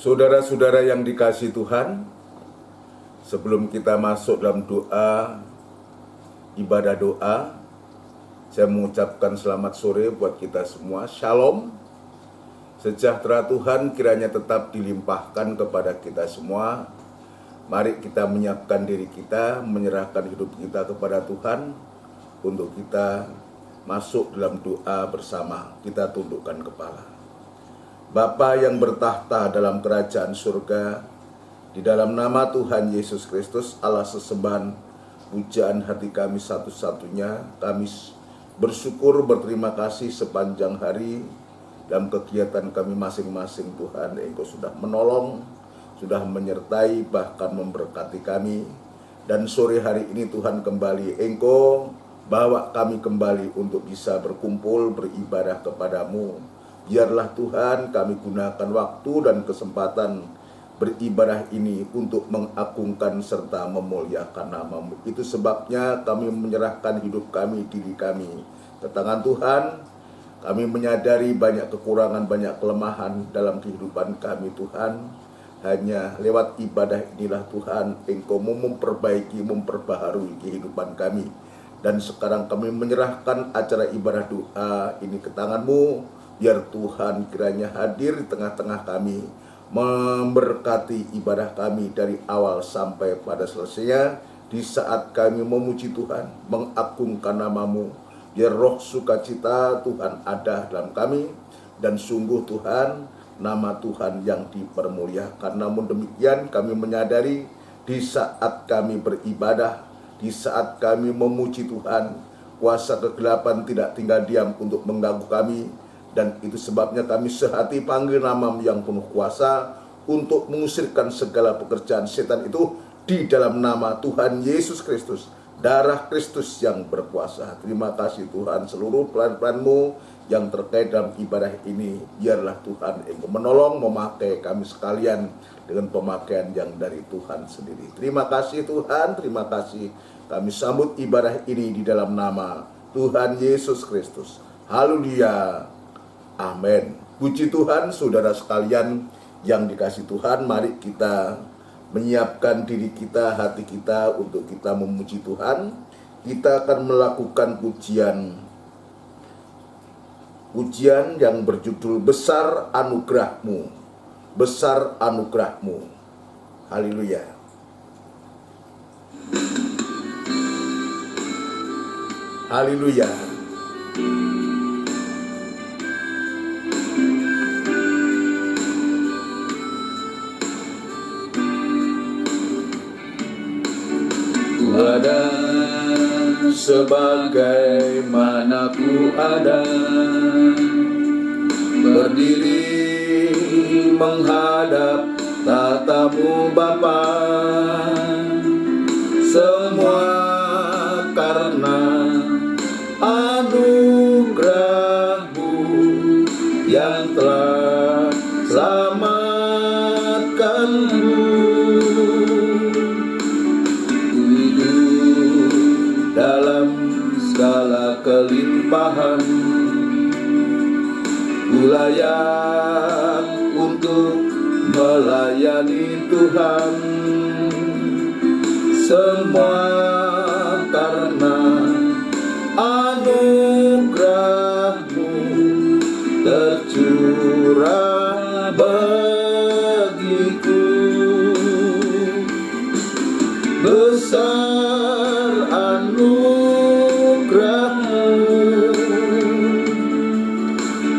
Saudara-saudara yang dikasihi Tuhan, sebelum kita masuk dalam ibadah doa, saya mengucapkan selamat sore buat kita semua. Shalom, sejahtera Tuhan kiranya tetap dilimpahkan kepada kita semua. Mari kita menyiapkan diri kita, menyerahkan hidup kita kepada Tuhan untuk kita masuk dalam doa bersama. Kita tundukkan kepala. Bapa yang bertahta dalam kerajaan surga, di dalam nama Tuhan Yesus Kristus, Allah sesembahan, pujaan hati kami satu-satunya, kami bersyukur, berterima kasih sepanjang hari dalam kegiatan kami masing-masing. Tuhan, Engkau sudah menolong, sudah menyertai, bahkan memberkati kami. Dan sore hari ini Tuhan kembali Engkau bawa kami kembali untuk bisa berkumpul, beribadah kepadamu. Biarlah Tuhan kami gunakan waktu dan kesempatan beribadah ini untuk mengagungkan serta memuliakan nama-Mu. Itu sebabnya kami menyerahkan hidup kami, diri kami ke tangan Tuhan. Kami menyadari banyak kekurangan, banyak kelemahan dalam kehidupan kami Tuhan. Hanya lewat ibadah inilah Tuhan Engkau memperbaiki, memperbaharui kehidupan kami. Dan sekarang kami menyerahkan acara ibadah doa ini ke tangan-Mu. Biar Tuhan kiranya hadir di tengah-tengah kami, memberkati ibadah kami dari awal sampai pada selesainya. Di saat kami memuji Tuhan, mengagungkan nama-Mu, biar roh sukacita Tuhan ada dalam kami. Dan sungguh Tuhan, nama Tuhan yang dipermuliakan. Namun demikian kami menyadari di saat kami beribadah, di saat kami memuji Tuhan, kuasa kegelapan tidak tinggal diam untuk mengganggu kami. Dan itu sebabnya kami sehati panggil nama-Mu yang penuh kuasa untuk mengusirkan segala pekerjaan setan itu di dalam nama Tuhan Yesus Kristus, darah Kristus yang berkuasa. Terima kasih Tuhan, seluruh pelan-pelan-Mu yang terkait dalam ibadah ini. Biarlah Tuhan Engkau menolong, memakai kami sekalian dengan pemakaian yang dari Tuhan sendiri. Terima kasih Tuhan, terima kasih. Kami sambut ibadah ini di dalam nama Tuhan Yesus Kristus. Haleluya. Amin. Puji Tuhan, saudara sekalian yang dikasihi Tuhan, mari kita menyiapkan diri kita, hati kita untuk kita memuji Tuhan. Kita akan melakukan pujian yang berjudul Besar Anugerah-Mu. Besar Anugerah-Mu. Haleluya. Haleluya. Ada sebagaimana ku ada, berdiri menghadap tatamu Bapa, semua karena anugerah-Mu yang telah selamatkan-Ku. Dalam segala kelimpahan, ku layak untuk melayani Tuhan. Semua karena anugerah-Mu tercurah bagiku. Besar anugerah-Mu,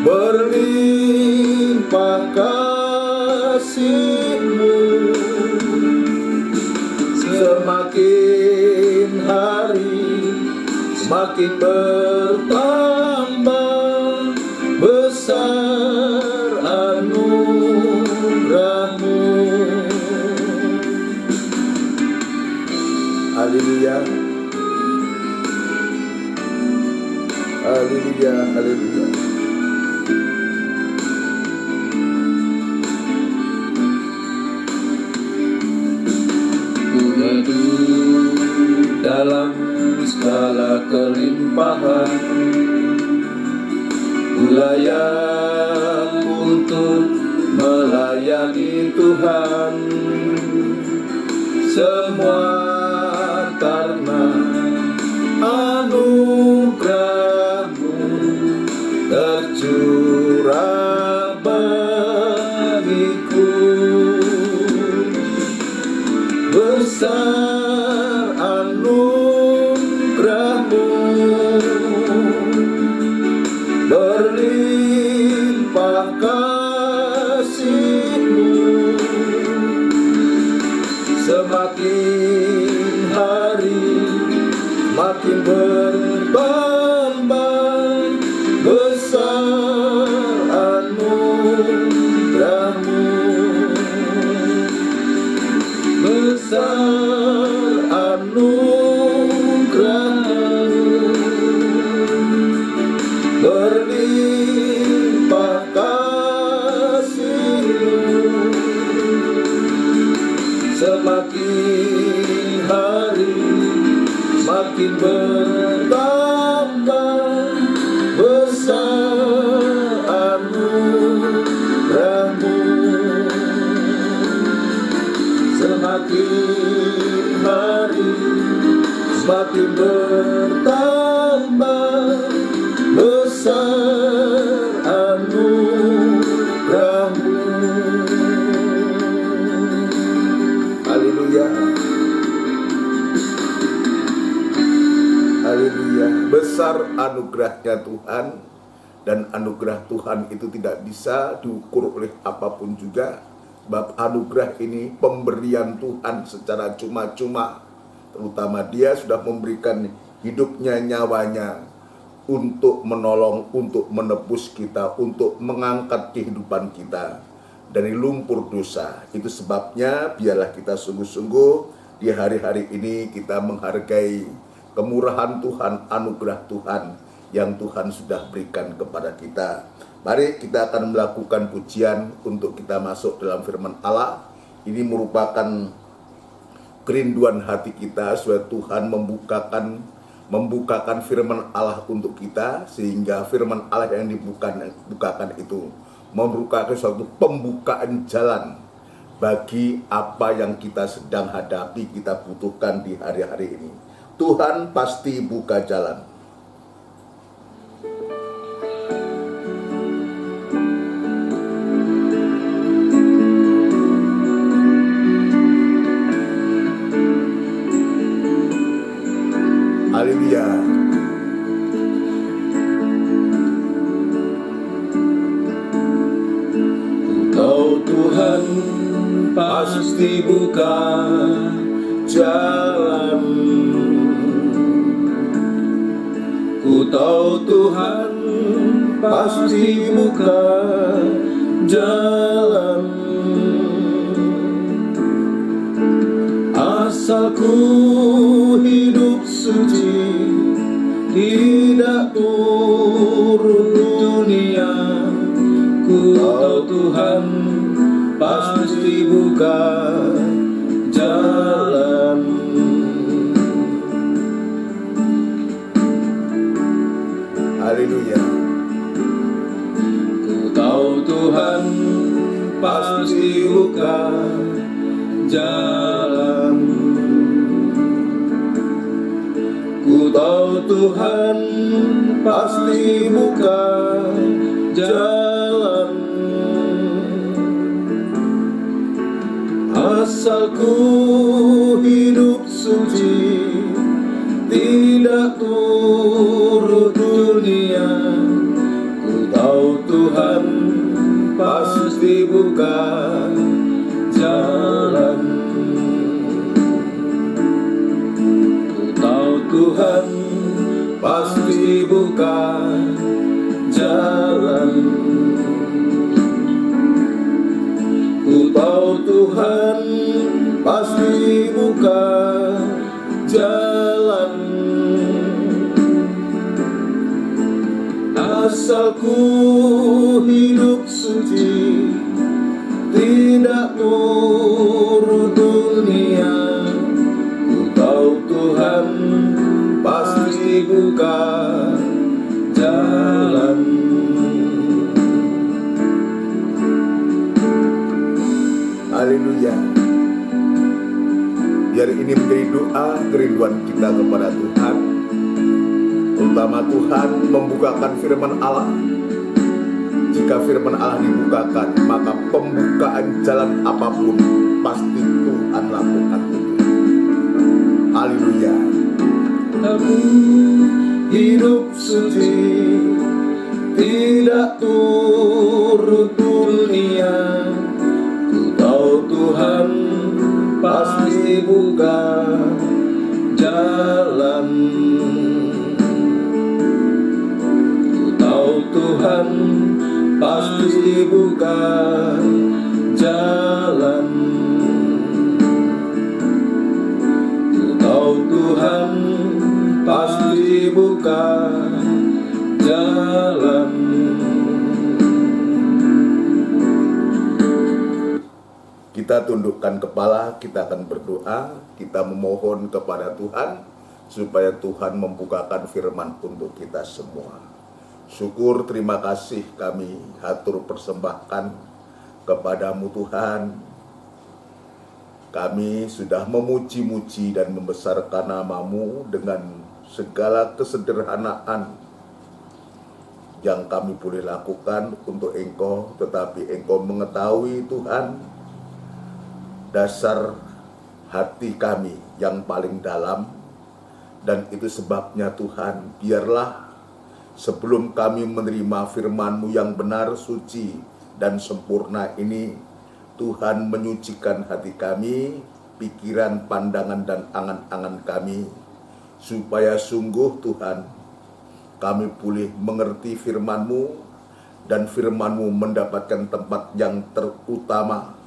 berlimpah kasih-Mu, semakin hari semakin bertambah. Besar anugerah-Mu. Haleluya. Haleluya, haleluya. Ku hidup dalam segala kelimpahan, ku layak untuk melayani layani Tuhan, semua karena anugerah-Mu tercurah bagiku. Besar anugerah-Mu, berlimpah kasih-Mu, semakin hari makin bertambah. Besar anugerah-Mu, besar anugerah-Mu, berlimpah kasih-Mu, semakin hari makin bertambah. Besar anugerah-Mu, semakin hari semakin bertambah. Besar anugerah-Mu. Haleluya. Haleluya. Besar anugerahnya Tuhan, dan anugerah Tuhan itu tidak bisa diukur oleh apapun juga. Sebab anugerah ini pemberian Tuhan secara cuma-cuma. Terutama Dia sudah memberikan hidupnya, nyawanya untuk menolong, untuk menebus kita, untuk mengangkat kehidupan kita dari lumpur dosa. Itu sebabnya biarlah kita sungguh-sungguh di hari-hari ini kita menghargai kemurahan Tuhan, anugerah Tuhan yang Tuhan sudah berikan kepada kita. Mari kita akan melakukan pujian untuk kita masuk dalam firman Allah. Ini merupakan kerinduan hati kita supaya Tuhan membukakan firman Allah untuk kita, sehingga firman Allah yang dibukakan itu membukakan suatu pembukaan jalan bagi apa yang kita sedang hadapi, kita butuhkan di hari-hari ini. Tuhan pasti buka jalan. Haleluya. Kau Tuhan pasti buka jalan. Ku tahu Tuhan pasti buka jalan. Asal ku hidup suci, tidak turut dunia. Ku tahu Tuhan pasti buka jalan. Haleluya. Ku tahu Tuhan pasti buka jalan. Ku tahu Tuhan pasti buka jalan. Asal ku hidup suci, tidak turut dunia. Ku tahu Tuhan pasti buka jalan. Ku tahu Tuhan pasti buka jalan. Ku tahu Tuhan pasti buka jalan. Asal ku hidup suci, tidak turut dunia. Ku tahu Tuhan pasti buka jalan. Haleluya. Biar ini menjadi doa kerinduan kita kepada Tuhan, terutama Tuhan membukakan firman Allah. Jika firman Allah dibukakan, maka pembukaan jalan apapun pasti Tuhan lakukan. Haleluya. Aku hidup suci, tidak turut dunia. Ku tahu Tuhan pasti buka jalan. Ku tahu Tuhan pasti buka jalan. Ku tahu Tuhan pasti buka jalan. Kita tundukkan kepala, kita akan berdoa, kita memohon kepada Tuhan supaya Tuhan membukakan firman untuk kita semua. Syukur, terima kasih kami hatur persembahkan kepadamu Tuhan. Kami sudah memuji-muji dan membesarkan namamu dengan segala kesederhanaan yang kami boleh lakukan untuk Engkau, tetapi Engkau mengetahui Tuhan dasar hati kami yang paling dalam, dan itu sebabnya Tuhan, biarlah sebelum kami menerima firman-Mu yang benar, suci, dan sempurna ini, Tuhan menyucikan hati kami, pikiran, pandangan, dan angan-angan kami, supaya sungguh Tuhan, kami boleh mengerti firman-Mu, dan firman-Mu mendapatkan tempat yang terutama.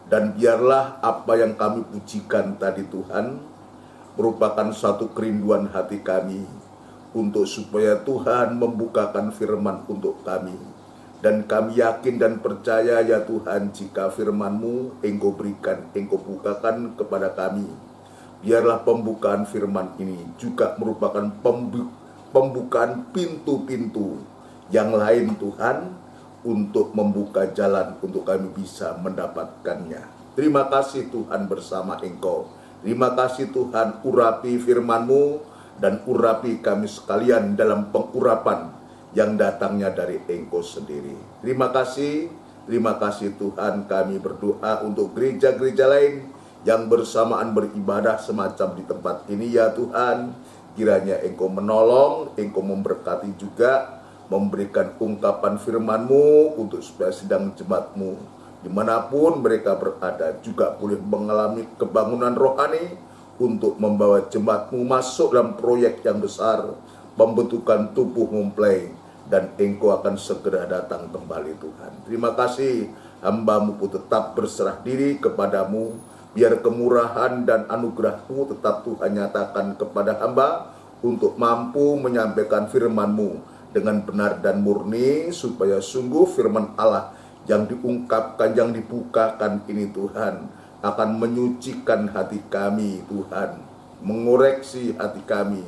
Dan biarlah apa yang kami pujikan tadi Tuhan, merupakan satu kerinduan hati kami, untuk supaya Tuhan membukakan firman untuk kami. Dan kami yakin dan percaya ya Tuhan, jika firman-Mu Engkau berikan, Engkau bukakan kepada kami, biarlah pembukaan firman ini juga merupakan pembukaan pintu-pintu yang lain Tuhan, untuk membuka jalan untuk kami bisa mendapatkannya. Terima kasih Tuhan bersama Engkau. Terima kasih Tuhan, urapi firman-Mu dan urapi kami sekalian dalam pengurapan yang datangnya dari Engkau sendiri. Terima kasih Tuhan. Kami berdoa untuk gereja-gereja lain yang bersamaan beribadah semacam di tempat ini ya Tuhan. Kiranya Engkau menolong, Engkau memberkati juga, memberikan ungkapan firman-Mu untuk supaya sidang jemaat-Mu dimanapun mereka berada juga boleh mengalami kebangunan rohani untuk membawa jemaat-Mu masuk dalam proyek yang besar, pembentukan tubuh mempelai, dan Engkau akan segera datang kembali Tuhan. Terima kasih, hamba-Mu pun tetap berserah diri kepadamu, biar kemurahan dan anugerah-Mu tetap Tuhan nyatakan kepada hamba untuk mampu menyampaikan firman-Mu dengan benar dan murni, supaya sungguh firman Allah yang diungkapkan, yang dibukakan ini Tuhan, akan menyucikan hati kami Tuhan, mengoreksi hati kami,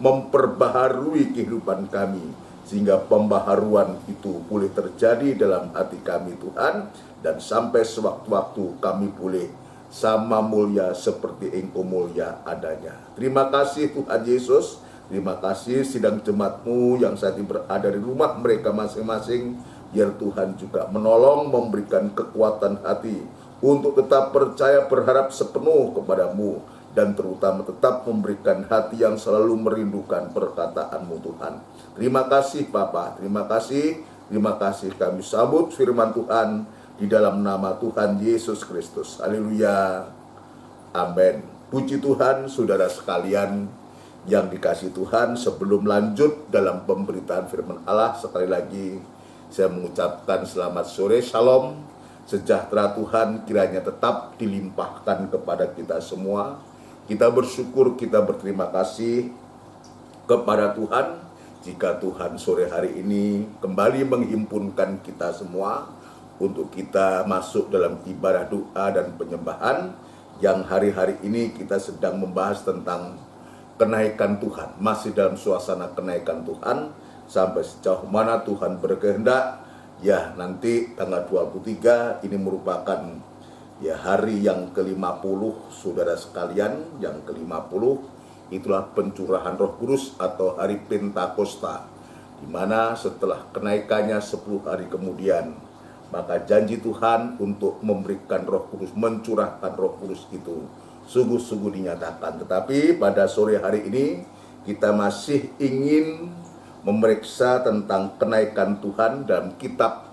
memperbaharui kehidupan kami, sehingga pembaharuan itu boleh terjadi dalam hati kami Tuhan, dan sampai sewaktu-waktu kami boleh sama mulia seperti Engkau mulia adanya. Terima kasih Tuhan Yesus. Terima kasih sidang jemaat-Mu yang saat ini berada di rumah mereka masing-masing. Biar Tuhan juga menolong, memberikan kekuatan hati untuk tetap percaya, berharap sepenuh kepada-Mu, dan terutama tetap memberikan hati yang selalu merindukan perkataan-Mu Tuhan. Terima kasih Bapa, terima kasih kami sambut firman Tuhan di dalam nama Tuhan Yesus Kristus. Haleluya. Amin. Puji Tuhan, saudara sekalian yang dikasihi Tuhan, sebelum lanjut dalam pemberitaan firman Allah, sekali lagi saya mengucapkan selamat sore, shalom, sejahtera Tuhan kiranya tetap dilimpahkan kepada kita semua. Kita bersyukur, kita berterima kasih kepada Tuhan, jika Tuhan sore hari ini kembali menghimpunkan kita semua untuk kita masuk dalam ibadah doa dan penyembahan, yang hari-hari ini kita sedang membahas tentang kenaikan Tuhan, masih dalam suasana kenaikan Tuhan, sampai sejauh mana Tuhan berkehendak. Ya, nanti tanggal 23 ini merupakan Ya, hari yang ke-50, saudara sekalian, yang ke-50 itulah pencurahan Roh Kudus atau hari Pentakosta, di mana setelah kenaikannya 10 hari kemudian, maka janji Tuhan untuk memberikan Roh Kudus, mencurahkan Roh Kudus itu sungguh-sungguh dinyatakan. Tetapi pada sore hari ini kita masih ingin memeriksa tentang kenaikan Tuhan dalam kitab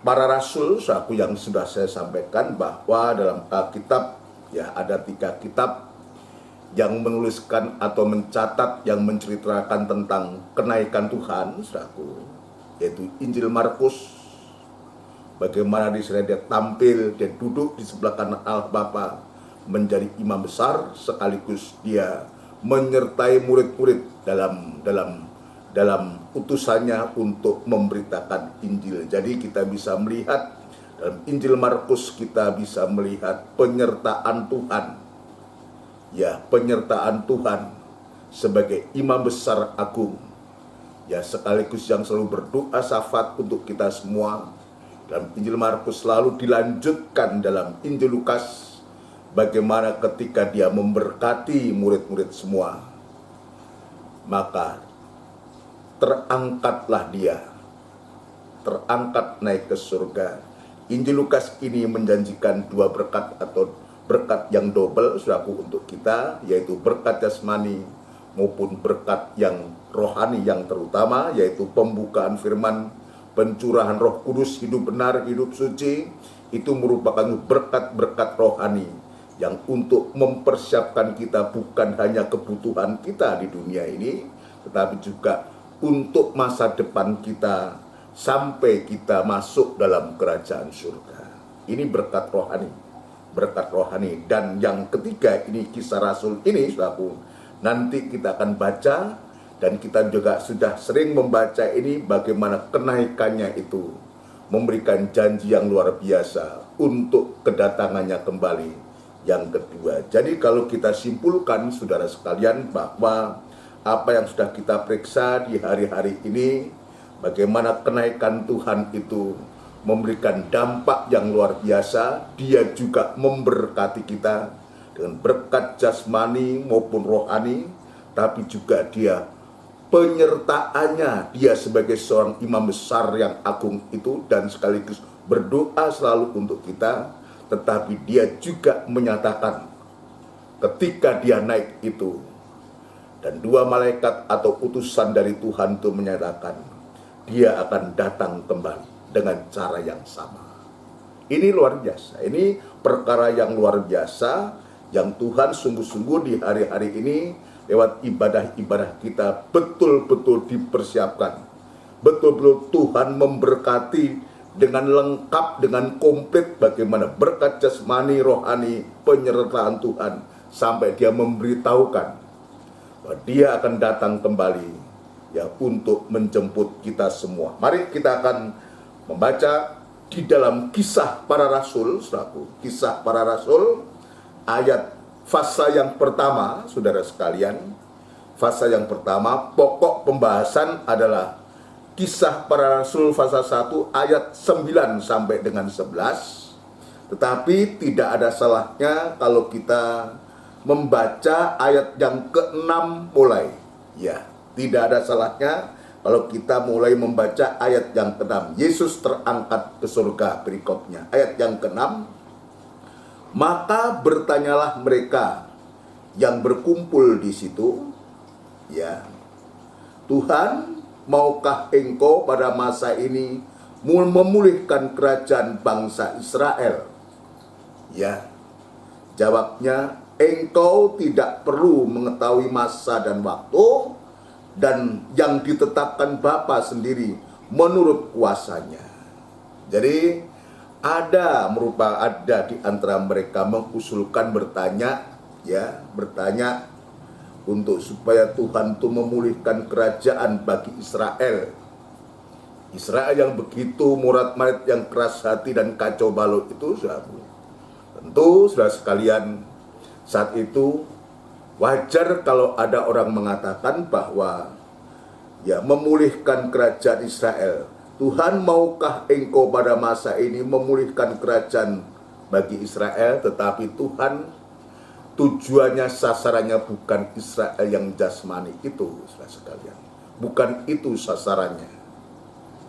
para rasul, satu yang sudah saya sampaikan bahwa dalam Alkitab ya ada 3 kitab yang menuliskan atau mencatat yang menceritakan tentang kenaikan Tuhan, saudaraku, yaitu Injil Markus, bagaimana di sana dia tampil, dia duduk di sebelah kanan Allah Bapa menjadi imam besar, sekaligus dia menyertai murid-murid dalam utusannya untuk memberitakan Injil. Jadi kita bisa melihat dalam Injil Markus, kita bisa melihat penyertaan Tuhan. Ya, penyertaan Tuhan sebagai imam besar agung. Ya, sekaligus yang selalu berdoa syafaat untuk kita semua. Dalam Injil Markus selalu dilanjutkan dalam Injil Lukas, bagaimana ketika dia memberkati murid-murid semua, maka terangkatlah dia, terangkat naik ke surga. Injil Lukas ini menjanjikan 2 berkat atau berkat yang double, saudaraku, untuk kita, yaitu berkat jasmani maupun berkat yang rohani yang terutama, yaitu pembukaan firman, pencurahan Roh Kudus, hidup benar, hidup suci. Itu merupakan berkat-berkat rohani yang untuk mempersiapkan kita bukan hanya kebutuhan kita di dunia ini, tetapi juga untuk masa depan kita sampai kita masuk dalam kerajaan surga. Ini berkat rohani, berkat rohani. Dan yang ketiga ini kisah Rasul ini, saudaraku, nanti kita akan baca, dan kita juga sudah sering membaca ini bagaimana kenaikannya itu memberikan janji yang luar biasa untuk kedatangannya kembali yang kedua. Jadi kalau kita simpulkan, saudara sekalian, bahwa apa yang sudah kita periksa di hari-hari ini, bagaimana kenaikan Tuhan itu memberikan dampak yang luar biasa. Dia juga memberkati kita dengan berkat jasmani maupun rohani, tapi juga dia penyertaannya, dia sebagai seorang imam besar yang agung itu, dan sekaligus berdoa selalu untuk kita. Tetapi dia juga menyatakan ketika dia naik itu, dan 2 malaikat atau utusan dari Tuhan itu menyatakan dia akan datang kembali dengan cara yang sama. Ini luar biasa, ini perkara yang luar biasa yang Tuhan sungguh-sungguh di hari-hari ini lewat ibadah-ibadah kita betul-betul dipersiapkan. Betul-betul Tuhan memberkati dengan lengkap, dengan komplit, bagaimana berkat jasmani, rohani, penyertaan Tuhan, sampai dia memberitahukan bahwa dia akan datang kembali ya untuk menjemput kita semua. Mari kita akan membaca di dalam Kisah Para Rasul, saudaraku. Kisah Para Rasul ayat fasa yang pertama, saudara sekalian. Fasa yang pertama, pokok pembahasan adalah Kisah Para Rasul fasa 1 ayat 9 sampai dengan 11. Tetapi tidak ada salahnya kalau kita membaca ayat yang ke-6 mulai. Ya, tidak ada salahnya kalau kita mulai membaca ayat yang ke-6. Yesus terangkat ke surga berikutnya. Ayat yang ke-6. Maka bertanyalah mereka yang berkumpul di situ, ya, Tuhan, maukah engkau pada masa ini memulihkan kerajaan bangsa Israel? Ya, jawabnya, engkau tidak perlu mengetahui masa dan waktu, dan yang ditetapkan Bapa sendiri menurut kuasanya. Jadi ada di antara mereka mengusulkan bertanya untuk supaya Tuhan itu memulihkan kerajaan bagi Israel. Israel yang begitu murad-marid, yang keras hati dan kacau balau itu, saudara. Tentu saudara sekalian, saat itu wajar kalau ada orang mengatakan bahwa ya, memulihkan kerajaan Israel. Tuhan, maukah engkau pada masa ini memulihkan kerajaan bagi Israel, tetapi Tuhan tujuannya, sasarannya bukan Israel yang jasmani itu, saudara sekalian. Bukan itu sasarannya.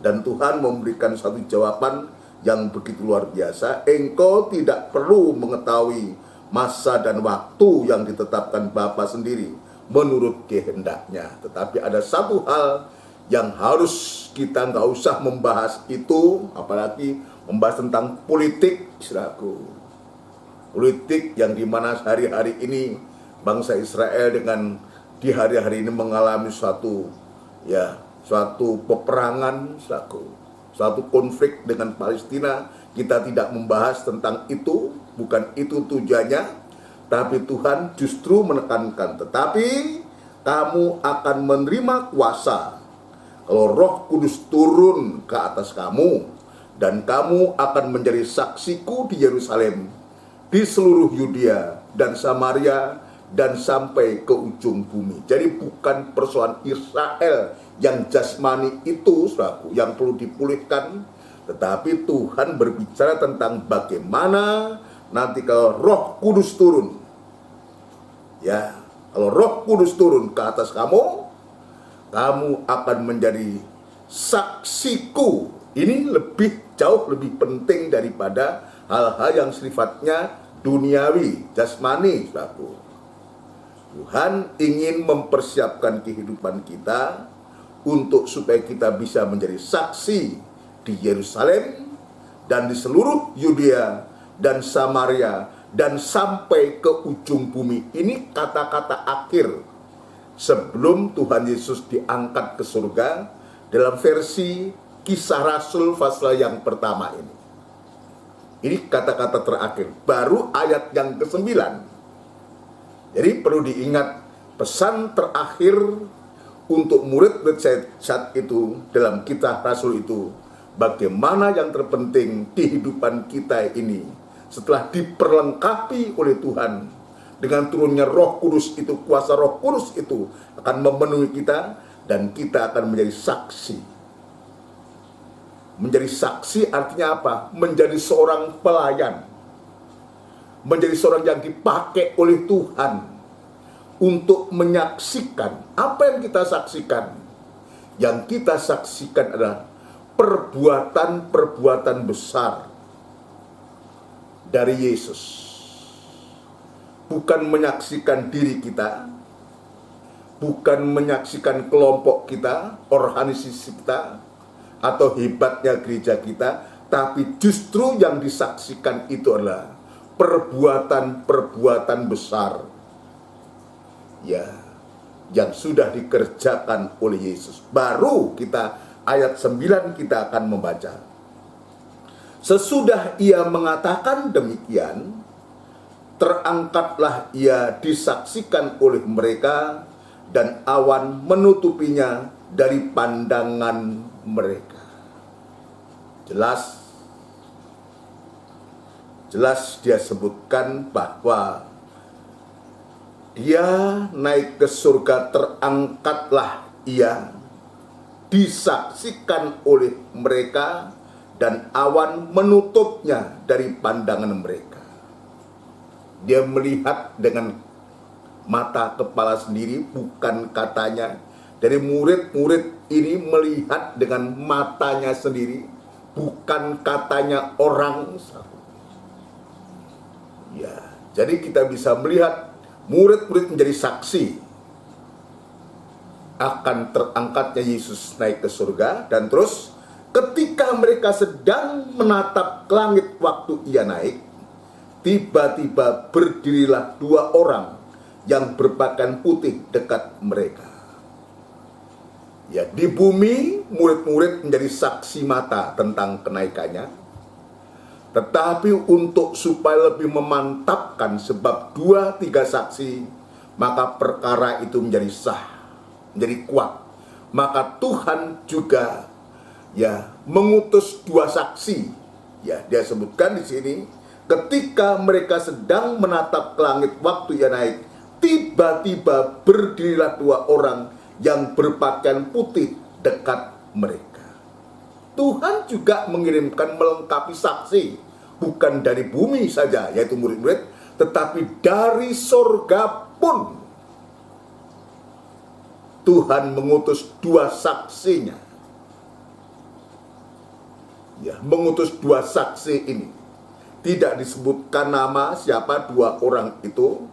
Dan Tuhan memberikan satu jawaban yang begitu luar biasa. Engkau tidak perlu mengetahui masa dan waktu yang ditetapkan Bapa sendiri menurut kehendaknya. Tetapi ada satu hal yang harus kita nggak usah membahas itu, apalagi membahas tentang politik, saudaraku. Politik yang dimana hari-hari ini bangsa Israel dengan di hari-hari ini mengalami suatu peperangan, suatu konflik dengan Palestina. Kita tidak membahas tentang itu, bukan itu tujuannya, tapi Tuhan justru menekankan, tetapi kamu akan menerima kuasa kalau Roh Kudus turun ke atas kamu, dan kamu akan menjadi saksiku di Yerusalem, di seluruh Yudea dan Samaria, dan sampai ke ujung bumi. Jadi bukan persoalan Israel yang jasmani itu, saudaraku, yang perlu dipulihkan, tetapi Tuhan berbicara tentang bagaimana nanti kalau Roh Kudus turun. Ya, kalau Roh Kudus turun ke atas kamu, kamu akan menjadi saksiku. Ini jauh lebih penting daripada hal-hal yang sifatnya duniawi, jasmani, saudaraku. Tuhan ingin mempersiapkan kehidupan kita untuk supaya kita bisa menjadi saksi di Yerusalem dan di seluruh Yudea dan Samaria dan sampai ke ujung bumi. Ini kata-kata akhir sebelum Tuhan Yesus diangkat ke surga dalam versi Kisah Rasul pasal yang pertama ini. Ini kata-kata terakhir, baru ayat yang ke-9. Jadi perlu diingat pesan terakhir untuk murid-murid saat itu dalam Kisah Rasul itu, bagaimana yang terpenting kehidupan kita ini setelah diperlengkapi oleh Tuhan dengan turunnya Roh Kudus itu, kuasa Roh Kudus itu akan memenuhi kita dan kita akan menjadi saksi. Menjadi saksi artinya apa? Menjadi seorang pelayan. Menjadi seorang yang dipakai oleh Tuhan untuk menyaksikan. Apa yang kita saksikan? Yang kita saksikan adalah perbuatan-perbuatan besar dari Yesus. Bukan menyaksikan diri kita, bukan menyaksikan kelompok kita, organisasi kita, atau hebatnya gereja kita, tapi justru yang disaksikan itu adalah perbuatan-perbuatan besar ya yang sudah dikerjakan oleh Yesus. Baru kita ayat 9 kita akan membaca. Sesudah ia mengatakan demikian, terangkatlah ia disaksikan oleh mereka, dan awan menutupinya dari pandangan mereka. Jelas dia sebutkan bahwa dia naik ke surga, terangkatlah ia disaksikan oleh mereka, dan awan menutupnya dari pandangan mereka. Dia melihat dengan mata kepala sendiri, bukan katanya. Dari murid-murid ini melihat dengan matanya sendiri, bukan katanya orang. Ya, jadi kita bisa melihat murid-murid menjadi saksi akan terangkatnya Yesus naik ke surga. Dan terus ketika mereka sedang menatap ke langit waktu ia naik, tiba-tiba berdirilah 2 orang yang berpakaian putih dekat mereka. Ya, di bumi murid-murid menjadi saksi mata tentang kenaikannya. Tetapi untuk supaya lebih memantapkan, sebab 2-3 saksi, maka perkara itu menjadi sah, menjadi kuat. Maka Tuhan juga ya mengutus 2 saksi. Ya, dia sebutkan di sini, ketika mereka sedang menatap ke langit waktu ia naik, tiba-tiba berdirilah 2 orang yang berpakaian putih dekat mereka. Tuhan juga mengirimkan melengkapi saksi bukan dari bumi saja, yaitu murid-murid, tetapi dari surga pun Tuhan mengutus dua saksinya. Ya, mengutus dua saksi ini. Tidak disebutkan nama siapa dua orang itu,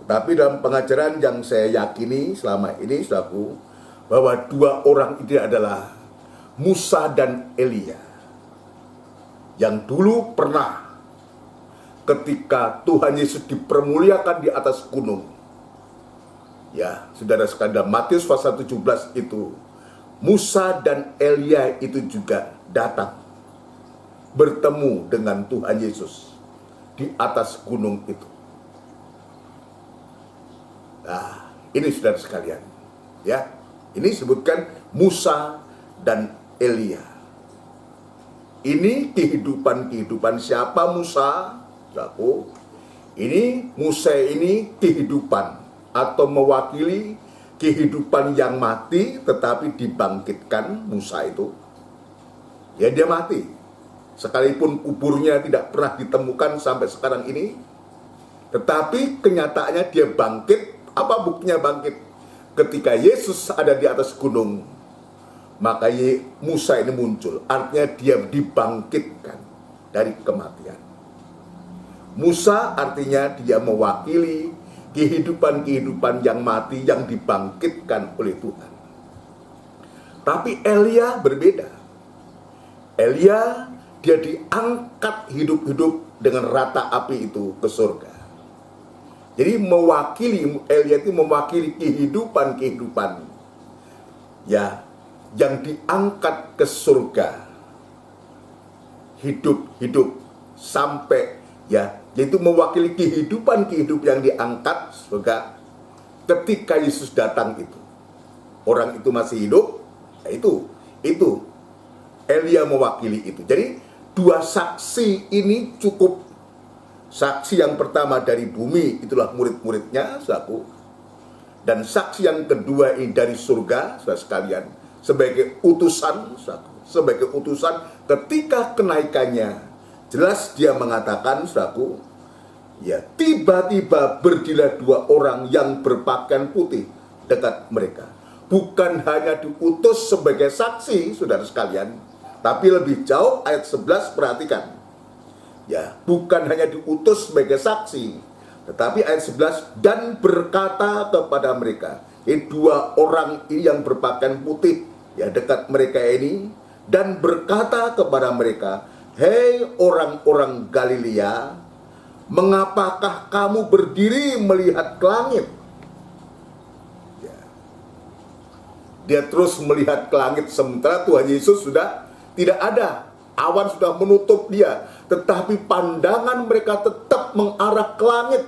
tapi dalam pengajaran yang saya yakini selama ini, saudaraku, bahwa dua orang ini adalah Musa dan Elia, yang dulu pernah ketika Tuhan Yesus dipermuliakan di atas gunung. Ya, saudara sekalian, Matius pasal 17 itu, Musa dan Elia itu juga datang bertemu dengan Tuhan Yesus di atas gunung itu. Nah, ini saudara sekalian, ya, ini disebutkan Musa dan Elia. Ini kehidupan siapa Musa? Ini Musa ini kehidupan atau mewakili kehidupan yang mati tetapi dibangkitkan. Musa itu, ya, dia mati, sekalipun kuburnya tidak pernah ditemukan sampai sekarang ini, tetapi kenyataannya dia bangkit. Apa buktinya bangkit? Ketika Yesus ada di atas gunung, maka Musa ini muncul, artinya dia dibangkitkan dari kematian. Musa artinya dia mewakili kehidupan-kehidupan yang mati yang dibangkitkan oleh Tuhan. Tapi Elia berbeda. Elia, dia diangkat hidup-hidup dengan rata api itu ke surga. Jadi Elia itu mewakili kehidupan-kehidupan, ya, yang diangkat ke surga, hidup-hidup sampai, ya, yaitu mewakili kehidupan-kehidupan yang diangkat surga ketika Yesus datang itu. Orang itu masih hidup, ya, itu Elia mewakili itu. Jadi dua saksi ini cukup. Saksi yang pertama dari bumi, itulah murid-muridnya, saudaraku. Dan saksi yang kedua ini dari surga, saudara sekalian, sebagai utusan, saudaraku. Sebagai utusan ketika kenaikannya, jelas dia mengatakan, saudaraku, ya, tiba-tiba berdirilah dua orang yang berpakaian putih dekat mereka. Bukan hanya diutus sebagai saksi, saudara sekalian, tapi lebih jauh ayat 11, perhatikan. Ya, bukan hanya diutus sebagai saksi, tetapi ayat 11, dan berkata kepada mereka. Dua orang ini yang berpakaian putih, ya, dekat mereka ini, dan berkata kepada mereka, hei orang-orang Galilea, mengapakah kamu berdiri melihat ke langit? Ya. Dia terus melihat ke langit sementara Tuhan Yesus sudah tidak ada. Awan sudah menutup dia, tetapi pandangan mereka tetap mengarah ke langit.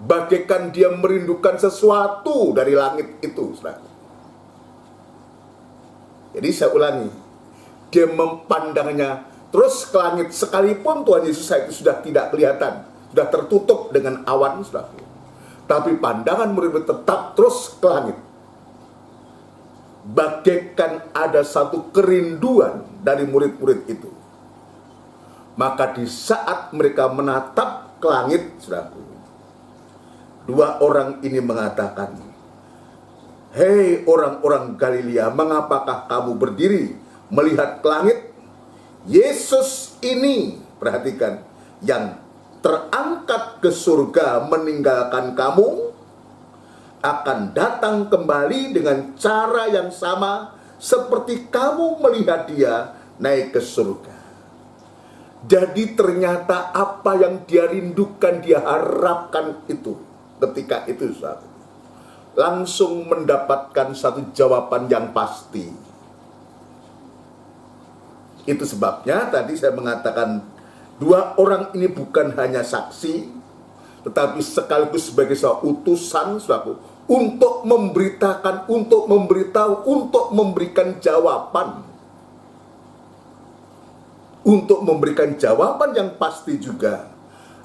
Bagaikan dia merindukan sesuatu dari langit itu. Jadi saya ulangi, dia memandangnya terus ke langit, sekalipun Tuhan Yesus itu sudah tidak kelihatan, sudah tertutup dengan awan, tapi pandangan murid tetap terus ke langit. Bagaikan ada satu kerinduan dari murid-murid itu. Maka di saat mereka menatap ke langit, saudaraku, dua orang ini mengatakan, hei orang-orang Galilea, mengapakah kamu berdiri melihat ke langit? Yesus ini, perhatikan, yang terangkat ke surga meninggalkan kamu, akan datang kembali dengan cara yang sama seperti kamu melihat dia naik ke surga. Jadi ternyata apa yang dia rindukan, dia harapkan itu ketika itu saat langsung mendapatkan satu jawaban yang pasti. Itu sebabnya tadi saya mengatakan dua orang ini bukan hanya saksi, tetapi sekaligus sebagai sebuah utusan, saudaraku, untuk memberitakan, untuk memberitahu, untuk memberikan jawaban. Untuk memberikan jawaban yang pasti juga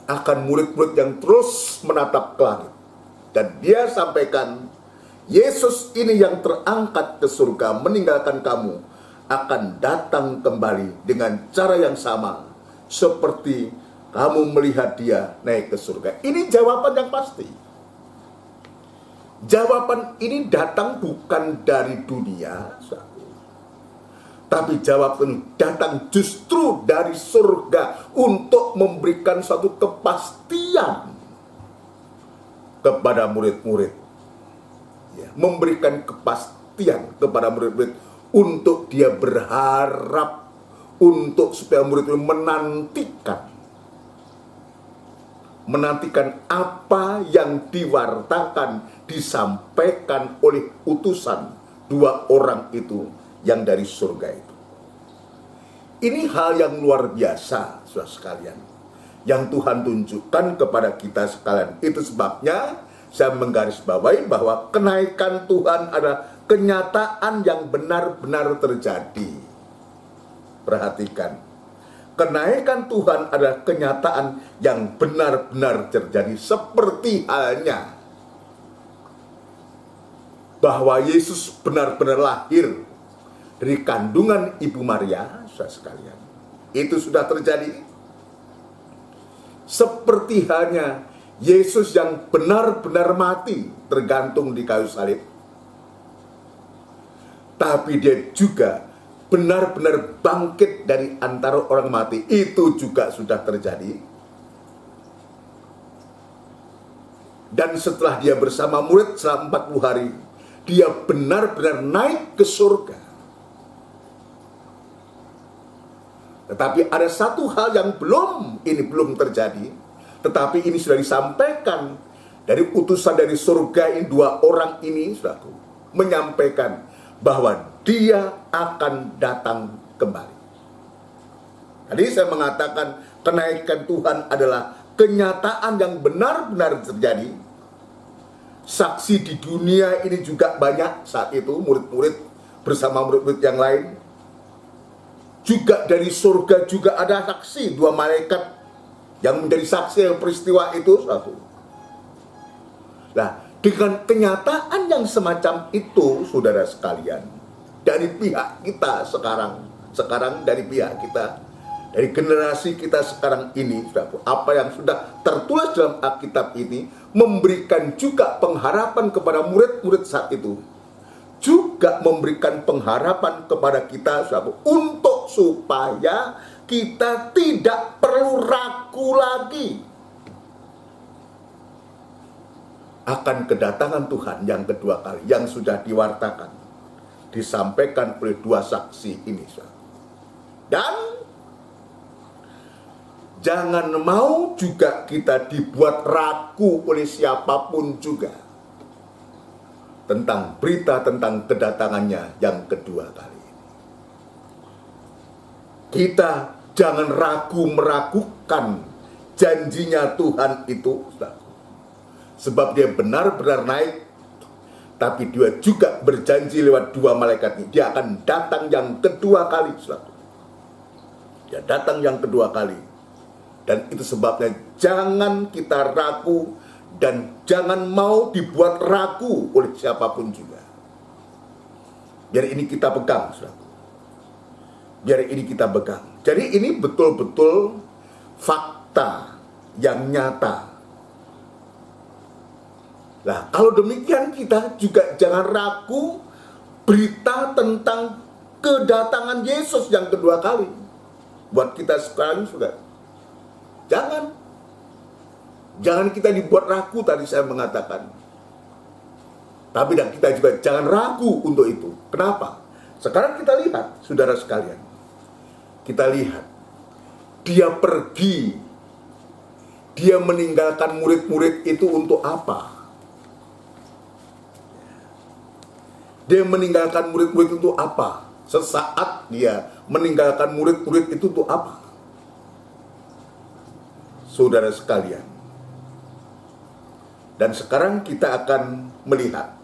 akan murid-murid yang terus menatap ke langit. Dan dia sampaikan, Yesus ini yang terangkat ke surga meninggalkan kamu, akan datang kembali dengan cara yang sama seperti kamu melihat dia naik ke surga. Ini jawaban yang pasti. Jawaban ini datang bukan dari dunia, tapi jawaban datang justru dari surga untuk memberikan suatu kepastian kepada murid-murid. Ya, memberikan kepastian kepada murid-murid untuk dia berharap, untuk supaya murid-murid menantikan apa yang diwartakan, disampaikan oleh utusan dua orang itu yang dari surga itu. Ini hal yang luar biasa, saudara sekalian, yang Tuhan tunjukkan kepada kita sekalian. Itu sebabnya saya menggarisbawahi bahwa kenaikan Tuhan adalah kenyataan yang benar-benar terjadi. Perhatikan, kenaikan Tuhan adalah kenyataan yang benar-benar terjadi, seperti halnya bahwa Yesus benar-benar lahir dari kandungan Ibu Maria, saudara sekalian. Itu sudah terjadi. Seperti halnya Yesus yang benar-benar mati tergantung di kayu salib, tapi dia juga benar-benar bangkit dari antara orang mati. Itu juga sudah terjadi. Dan setelah dia bersama murid selama 40 hari, dia benar-benar naik ke surga. Tetapi ada satu hal yang belum terjadi, tetapi ini sudah disampaikan dari utusan dari surga ini. Dua orang ini, saudaraku, menyampaikan bahwa dia akan datang kembali. Tadi saya mengatakan kenaikan Tuhan adalah kenyataan yang benar-benar terjadi. Saksi di dunia ini juga banyak saat itu, murid-murid bersama murid-murid yang lain. Juga dari surga juga ada saksi, dua malaikat yang menjadi saksi peristiwa itu, satu. Nah, dengan kenyataan yang semacam itu, saudara sekalian, dari pihak kita sekarang dari pihak kita, dari generasi kita sekarang ini, apa yang sudah tertulis dalam Alkitab ini memberikan juga pengharapan kepada murid-murid saat itu, juga memberikan pengharapan kepada kita untuk supaya kita tidak perlu ragu lagi akan kedatangan Tuhan yang kedua kali, yang sudah diwartakan, disampaikan oleh dua saksi ini. Dan jangan mau juga kita dibuat ragu oleh siapapun juga tentang berita tentang kedatangannya yang kedua kali. Kita jangan meragukan janjinya Tuhan itu, sebab dia benar-benar naik, tapi dia juga berjanji lewat dua malaikat ini, dia akan datang yang kedua kali. Dia datang yang kedua kali. Dan itu sebabnya jangan kita ragu dan jangan mau dibuat ragu oleh siapapun juga. Biar ini kita pegang, saudara. Biar ini kita pegang. Jadi ini betul-betul fakta yang nyata. Nah, kalau demikian kita juga jangan ragu berita tentang kedatangan Yesus yang kedua kali. Buat kita sekarang, saudara. Jangan kita dibuat ragu, tadi saya mengatakan. Tapi dan kita juga jangan ragu untuk itu. Kenapa? Sekarang kita lihat, saudara sekalian. Kita lihat. Dia pergi. Dia meninggalkan murid-murid itu untuk apa? Dia meninggalkan murid-murid itu untuk apa? Sesaat dia meninggalkan murid-murid itu untuk apa? Saudara sekalian. Dan sekarang kita akan melihat.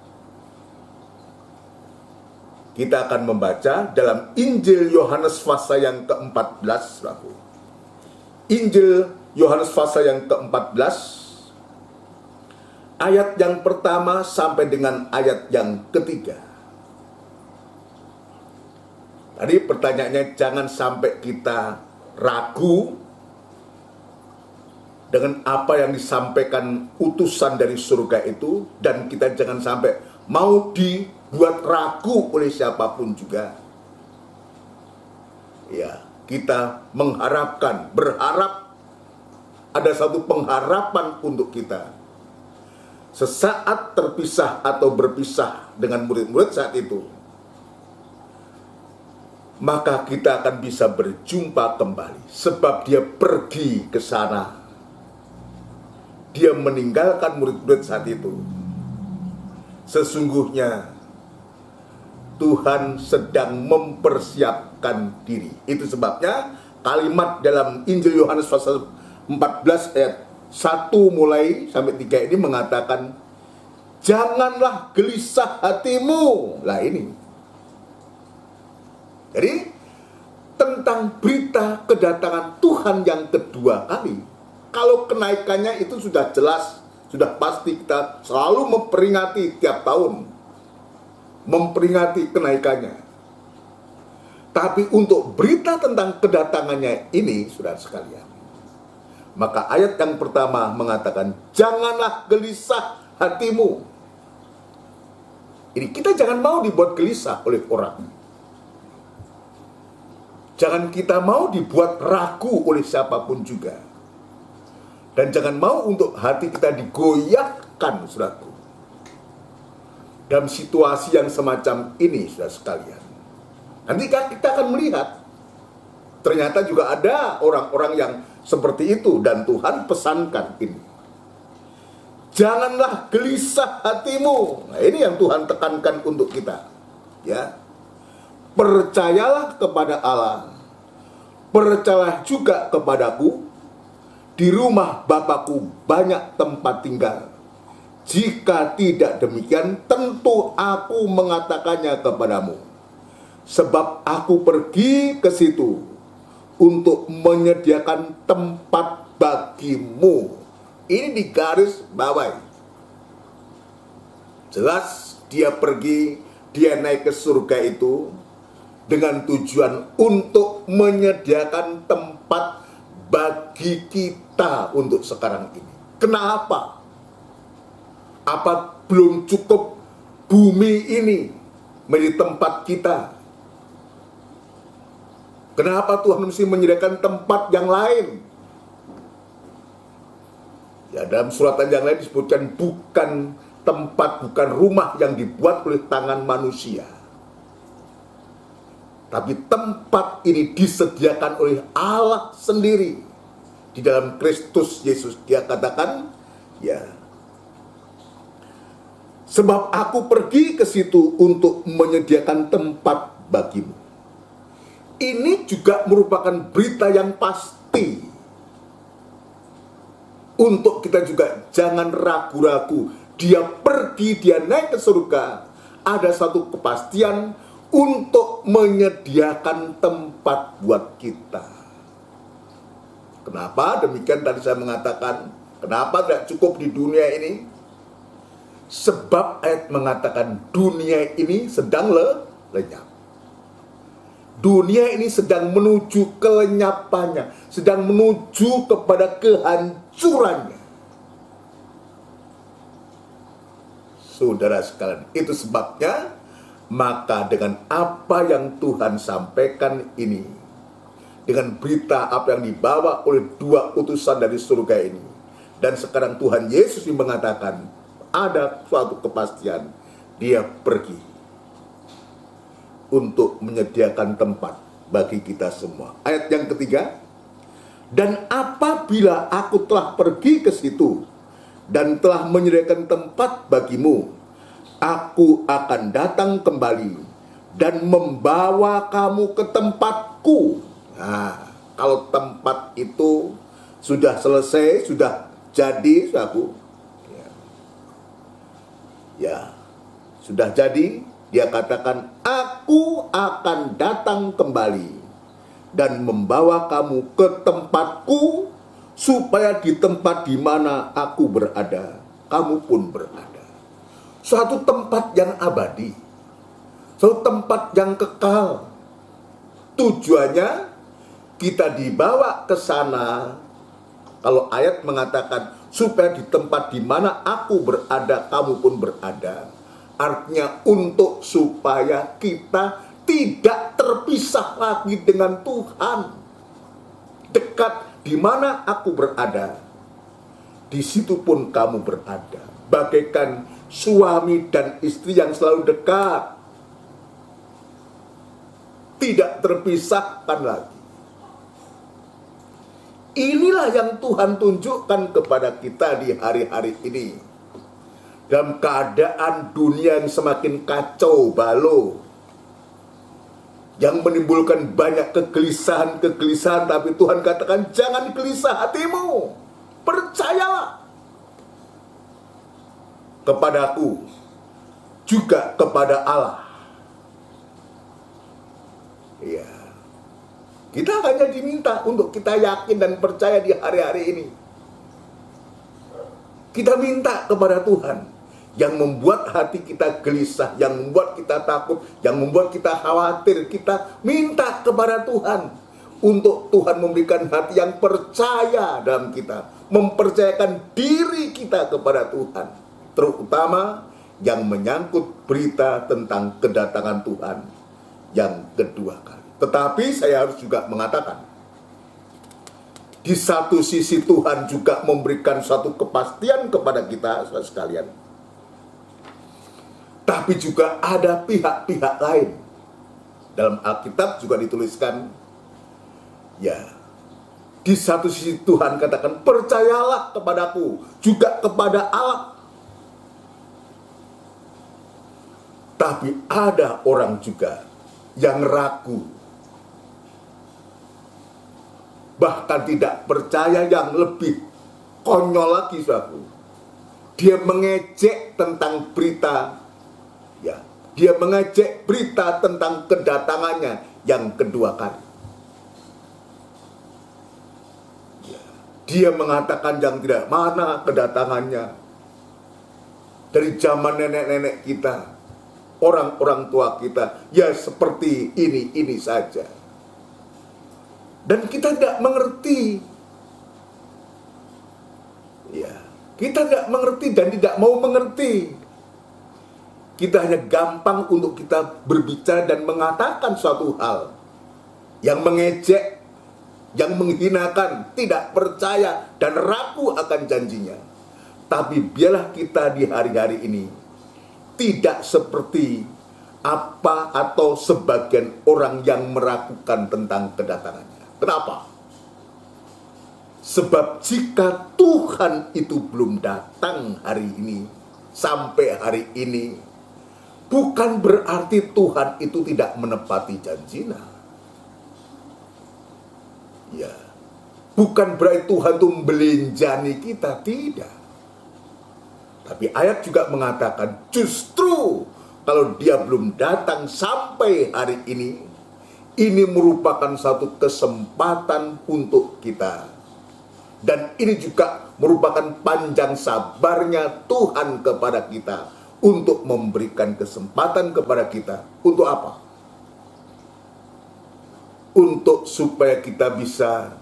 Kita akan membaca dalam Injil Yohanes pasal yang ke-14. Injil Yohanes pasal yang ke-14. Ayat yang pertama sampai dengan ayat yang ketiga. Tadi pertanyaannya, jangan sampai kita ragu dengan apa yang disampaikan utusan dari surga itu, dan kita jangan sampai mau dibuat ragu oleh siapapun juga. Ya, kita mengharapkan, berharap ada satu pengharapan untuk kita. Sesaat terpisah atau berpisah dengan murid-murid saat itu, maka kita akan bisa berjumpa kembali. Sebab dia pergi ke sana. Dia meninggalkan murid-murid saat itu. Sesungguhnya Tuhan sedang mempersiapkan diri. Itu sebabnya kalimat dalam Injil Yohanes pasal 14 ayat 1 mulai sampai 3 ini mengatakan, janganlah gelisah hatimu. Lah ini. Jadi tentang berita kedatangan Tuhan yang kedua kali, kalau kenaikannya itu sudah jelas, sudah pasti, kita selalu memperingati tiap tahun, memperingati kenaikannya. Tapi untuk berita tentang kedatangannya ini, saudara sekalian, maka ayat yang pertama mengatakan, janganlah gelisah hatimu. Ini kita jangan mau dibuat gelisah oleh orang. Jangan kita mau dibuat ragu oleh siapapun juga. Dan jangan mau untuk hati kita digoyahkan, saudaraku, dalam situasi yang semacam ini, saudara sekalian. Nanti kita akan melihat, ternyata juga ada orang-orang yang seperti itu, dan Tuhan pesankan ini. Janganlah gelisah hatimu. Nah, ini yang Tuhan tekankan untuk kita. Ya. Percayalah kepada Allah, percayalah juga kepadaku. Di rumah Bapakku banyak tempat tinggal. Jika tidak demikian, tentu aku mengatakannya kepadamu. Sebab aku pergi ke situ untuk menyediakan tempat bagimu. Ini di garis bawah. Jelas dia pergi, dia naik ke surga itu dengan tujuan untuk menyediakan tempat bagi kita untuk sekarang ini. Kenapa? Apa belum cukup bumi ini menjadi tempat kita? Kenapa Tuhan mesti menyediakan tempat yang lain? Ya, dalam suratan yang lain disebutkan bukan tempat, bukan rumah yang dibuat oleh tangan manusia. Tapi tempat ini disediakan oleh Allah sendiri di dalam Kristus Yesus. Dia katakan, ya, sebab aku pergi ke situ untuk menyediakan tempat bagimu. Ini juga merupakan berita yang pasti untuk kita juga. Jangan ragu-ragu. Dia pergi, dia naik ke surga. Ada satu kepastian untuk menyediakan tempat buat kita. Kenapa demikian? Tadi saya mengatakan, kenapa tidak cukup di dunia ini? Sebab ayat mengatakan dunia ini sedang lenyap. Dunia ini sedang menuju kelenyapannya, sedang menuju kepada kehancurannya. Saudara sekalian, itu sebabnya maka dengan apa yang Tuhan sampaikan ini, dengan berita apa yang dibawa oleh dua utusan dari surga ini, dan sekarang Tuhan Yesus mengatakan ada suatu kepastian, dia pergi untuk menyediakan tempat bagi kita semua. Ayat yang ketiga, dan apabila aku telah pergi ke situ dan telah menyediakan tempat bagimu, aku akan datang kembali dan membawa kamu ke tempatku. Nah, kalau tempat itu sudah selesai, sudah jadi, saudaraku, ya, sudah jadi, dia katakan, aku akan datang kembali dan membawa kamu ke tempatku, supaya di tempat di mana aku berada, kamu pun berada. Suatu tempat yang abadi, suatu tempat yang kekal, Tujuannya kita dibawa ke sana. Kalau ayat mengatakan supaya di tempat di mana aku berada, kamu pun berada. Artinya untuk supaya kita tidak terpisah lagi dengan Tuhan. Dekat di mana aku berada, di situ pun kamu berada. Bagaikan suami dan istri yang selalu dekat, tidak terpisahkan lagi. Inilah yang Tuhan tunjukkan kepada kita di hari-hari ini. Dalam keadaan dunia yang semakin kacau balau, yang menimbulkan banyak kegelisahan, tapi Tuhan katakan jangan gelisah hatimu, percayalah kepadaku, juga kepada Allah. Ya, kita hanya diminta untuk kita yakin dan percaya di hari-hari ini. Kita minta kepada Tuhan yang membuat hati kita gelisah, yang membuat kita takut, yang membuat kita khawatir. Kita minta kepada Tuhan untuk Tuhan memberikan hati yang percaya dalam kita, mempercayakan diri kita kepada Tuhan, terutama yang menyangkut berita tentang kedatangan Tuhan yang kedua kali. Tetapi saya harus juga mengatakan, di satu sisi Tuhan juga memberikan satu kepastian kepada kita, saudara sekalian. Tapi juga ada pihak-pihak lain. Dalam Alkitab juga dituliskan, ya, di satu sisi Tuhan katakan, percayalah kepadaku, juga kepada Allah. Tapi ada orang juga yang ragu, bahkan tidak percaya, yang lebih konyol lagi, saudaraku. Dia mengejek tentang berita, ya, dia mengejek berita tentang kedatangannya yang kedua kali. Ya, dia mengatakan yang tidak, mana kedatangannya? Dari zaman nenek-nenek kita, orang-orang tua kita, ya seperti ini saja. Dan kita tidak mengerti. Ya, kita tidak mengerti dan tidak mau mengerti. Kita hanya gampang untuk kita berbicara dan mengatakan suatu hal yang mengejek, yang menghinakan, tidak percaya dan ragu akan janjinya. Tapi biarlah kita di hari-hari ini tidak seperti apa atau sebagian orang yang meragukan tentang kedatangannya. Kenapa? Sebab jika Tuhan itu belum datang hari ini, sampai hari ini, bukan berarti Tuhan itu tidak menepati janjinya. Ya, bukan berarti Tuhan itu membelanjani kita, tidak. Tapi ayat juga mengatakan justru kalau dia belum datang sampai hari ini merupakan satu kesempatan untuk kita. Dan ini juga merupakan panjang sabarnya Tuhan kepada kita untuk memberikan kesempatan kepada kita. Untuk apa? Untuk supaya kita bisa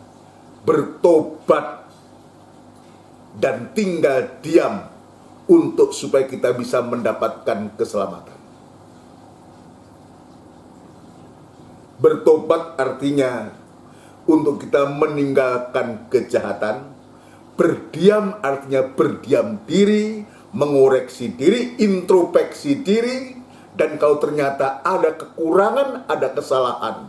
bertobat dan tinggal diam, untuk supaya kita bisa mendapatkan keselamatan. Bertobat artinya untuk kita meninggalkan kejahatan. Berdiam artinya berdiam diri, mengoreksi diri, introspeksi diri. Dan kalau ternyata ada kekurangan, ada kesalahan,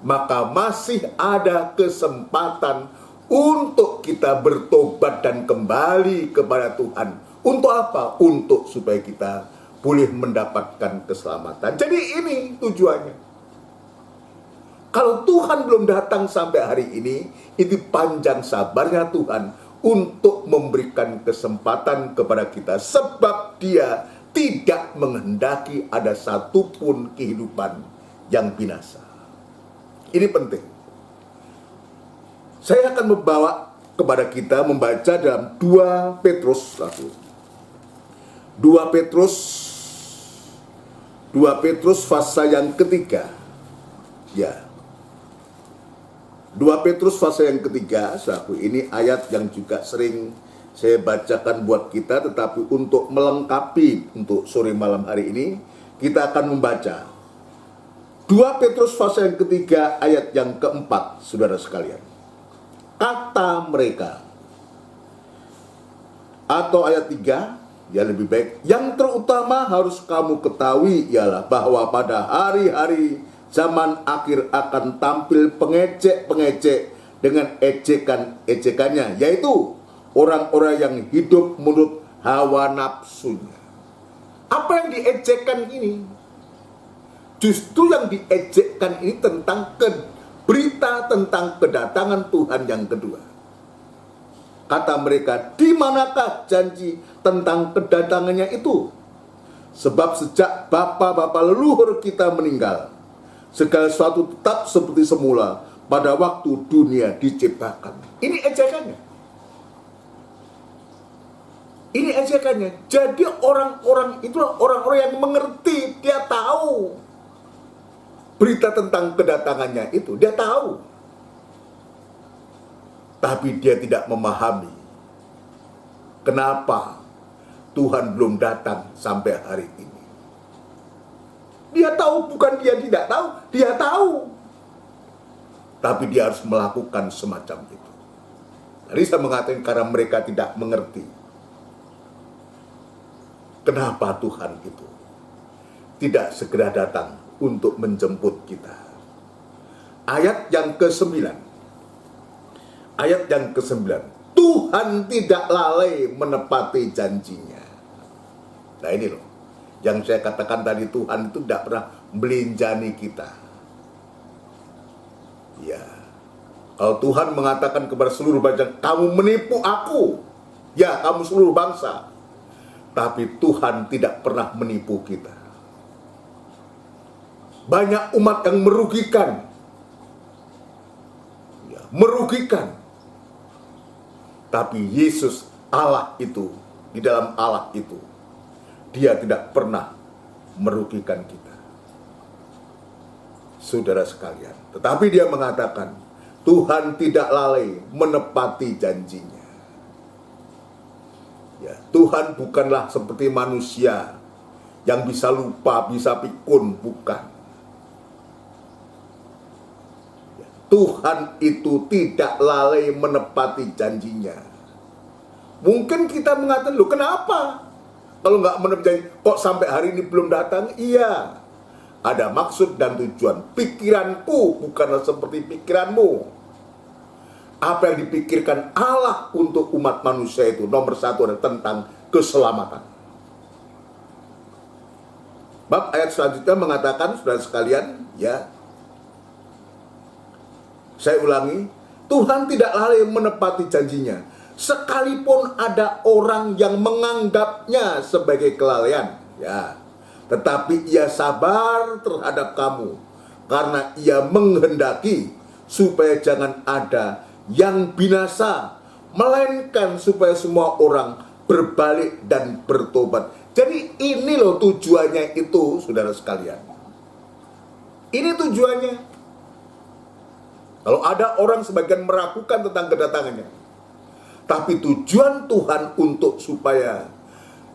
maka masih ada kesempatan untuk kita bertobat dan kembali kepada Tuhan. Untuk apa? Untuk supaya kita boleh mendapatkan keselamatan. Jadi ini tujuannya. Kalau Tuhan belum datang sampai hari ini, itu panjang sabarnya Tuhan untuk memberikan kesempatan kepada kita. Sebab Dia tidak menghendaki ada satupun kehidupan yang binasa. Ini penting. Saya akan membawa kepada kita membaca dalam 2 Petrus 2 Petrus pasal yang ketiga. Ya. 2 Petrus pasal yang ketiga, sahabat, ini ayat yang juga sering saya bacakan buat kita, tetapi untuk melengkapi untuk sore malam hari ini, kita akan membaca 2 Petrus pasal yang ketiga ayat yang keempat, saudara sekalian. Kata mereka, atau ayat 3, ya lebih baik, yang terutama harus kamu ketahui ialah bahwa pada hari-hari zaman akhir akan tampil pengecek-pengecek dengan ejekan-ejekannya, yaitu orang-orang yang hidup menurut hawa nafsunya. Apa yang diejekkan ini? Justru yang diejekkan ini tentang berita tentang kedatangan Tuhan yang kedua. Kata mereka, di manakah janji tentang kedatangannya itu? Sebab sejak bapa-bapa leluhur kita meninggal, segala sesuatu tetap seperti semula pada waktu dunia diciptakan. Ini ejekannya. Ini ejekannya. Jadi orang-orang itulah orang-orang yang mengerti, dia tahu berita tentang kedatangannya itu, dia tahu. Tapi dia tidak memahami kenapa Tuhan belum datang sampai hari ini. Dia tahu, bukan dia tidak tahu, dia tahu. Tapi dia harus melakukan semacam itu. Tadi saya mengatakan karena mereka tidak mengerti. Kenapa Tuhan itu tidak segera datang untuk menjemput kita. Ayat yang ke-9. Ayat yang ke-9. Tuhan tidak lalai menepati janjinya. Nah ini loh, yang saya katakan tadi, Tuhan itu tidak pernah melinjani kita. Ya, kalau Tuhan mengatakan kepada seluruh bangsa, kamu menipu aku, ya kamu seluruh bangsa. Tapi Tuhan tidak pernah menipu kita. Banyak umat yang merugikan. Ya, merugikan. Tapi Yesus, Allah itu, di dalam Allah itu, Dia tidak pernah merugikan kita. Saudara sekalian, tetapi Dia mengatakan, Tuhan tidak lalai menepati janjinya. Ya, Tuhan bukanlah seperti manusia yang bisa lupa, bisa pikun, bukan. Ya, Tuhan itu tidak lalai menepati janjinya. Mungkin kita mengatakan, loh kenapa? Kalau nggak menepati janji, kok sampai hari ini belum datang? Iya, ada maksud dan tujuan. Pikiranku bukanlah seperti pikiranmu. Apa yang dipikirkan Allah untuk umat manusia itu nomor satu adalah tentang keselamatan. Bab ayat selanjutnya mengatakan, saudara sekalian, ya, saya ulangi, Tuhan tidak lalai menepati janjinya, sekalipun ada orang yang menganggapnya sebagai kelalaian, ya, tetapi Ia sabar terhadap kamu, karena Ia menghendaki supaya jangan ada yang binasa, melainkan supaya semua orang berbalik dan bertobat. Jadi ini loh tujuannya itu, saudara sekalian. Ini tujuannya. Kalau ada orang sebagian meragukan tentang kedatangannya, tapi tujuan Tuhan untuk supaya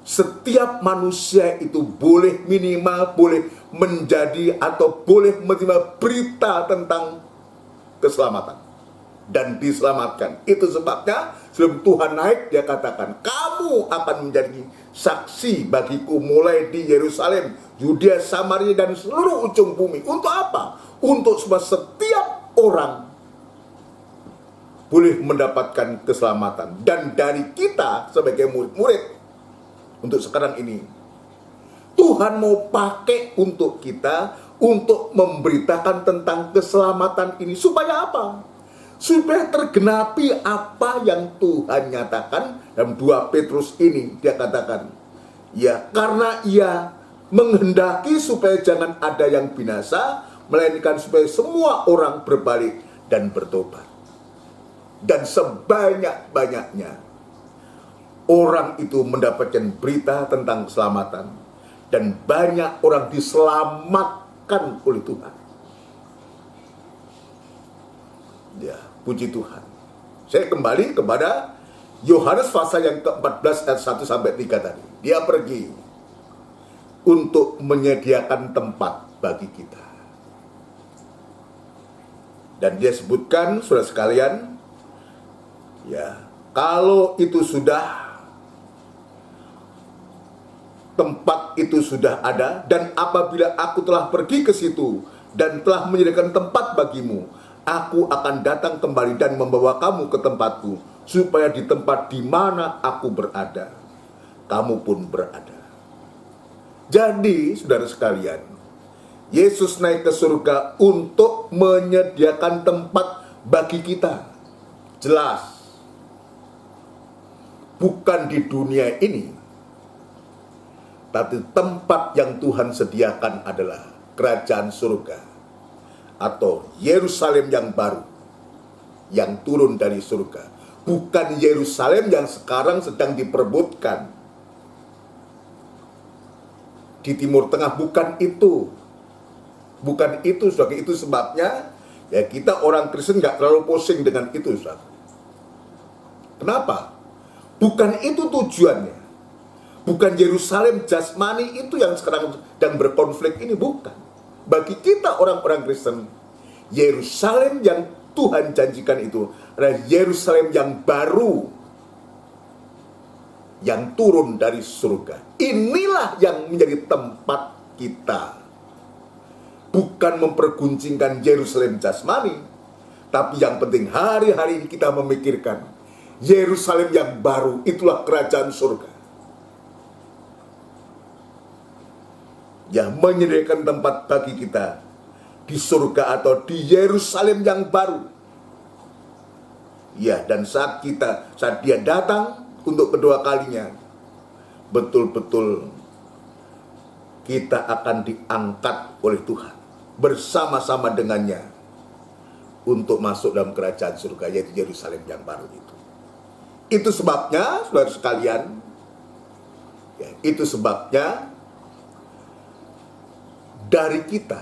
setiap manusia itu boleh minimal, boleh menjadi atau boleh menerima berita tentang keselamatan dan diselamatkan. Itu sebabnya sebelum Tuhan naik, Dia katakan, kamu akan menjadi saksi bagiku mulai di Yerusalem, Yudea, Samaria, dan seluruh ujung bumi. Untuk apa? Untuk supaya setiap orang boleh mendapatkan keselamatan. Dan dari kita sebagai murid-murid untuk sekarang ini, Tuhan mau pakai untuk kita untuk memberitakan tentang keselamatan ini. Supaya apa? Supaya tergenapi apa yang Tuhan nyatakan dalam 2 Petrus ini. Dia katakan, ya, karena Ia menghendaki supaya jangan ada yang binasa, melainkan supaya semua orang berbalik dan bertobat. Dan sebanyak-banyaknya orang itu mendapatkan berita tentang keselamatan, dan banyak orang diselamatkan oleh Tuhan. Ya, puji Tuhan. Saya kembali kepada Yohanes pasal yang ke-14 ayat 1 sampai 3 tadi. Dia pergi untuk menyediakan tempat bagi kita. Dan dia sebutkan, saudara sekalian, ya, kalau itu sudah, tempat itu sudah ada, dan apabila aku telah pergi ke situ dan telah menyediakan tempat bagimu, aku akan datang kembali dan membawa kamu ke tempatku, supaya di tempat di mana aku berada, kamu pun berada. Jadi, saudara sekalian, Yesus naik ke surga untuk menyediakan tempat bagi kita. Jelas, bukan di dunia ini, tapi tempat yang Tuhan sediakan adalah kerajaan surga, atau Yerusalem yang baru, yang turun dari surga. Bukan Yerusalem yang sekarang sedang diperebutkan di Timur Tengah, bukan itu. Bukan itu, saudara. Itu sebabnya ya kita orang Kristen nggak terlalu pusing dengan itu, saudara. Kenapa? Bukan itu tujuannya. Bukan Yerusalem jasmani itu yang sekarang sedang berkonflik ini, bukan. Bagi kita orang-orang Kristen, Yerusalem yang Tuhan janjikan itu adalah Yerusalem yang baru, yang turun dari surga. Inilah yang menjadi tempat kita. Bukan memperguncingkan Yerusalem jasmani, tapi yang penting hari-hari ini kita memikirkan Yerusalem yang baru, itulah kerajaan surga. Yang menyediakan tempat bagi kita di surga atau di Yerusalem yang baru. Ya, dan saat dia datang untuk kedua kalinya, betul-betul kita akan diangkat oleh Tuhan bersama-sama dengannya untuk masuk dalam kerajaan surga, yaitu Yerusalem yang baru itu. Itu sebabnya, saudara sekalian, ya, itu sebabnya dari kita,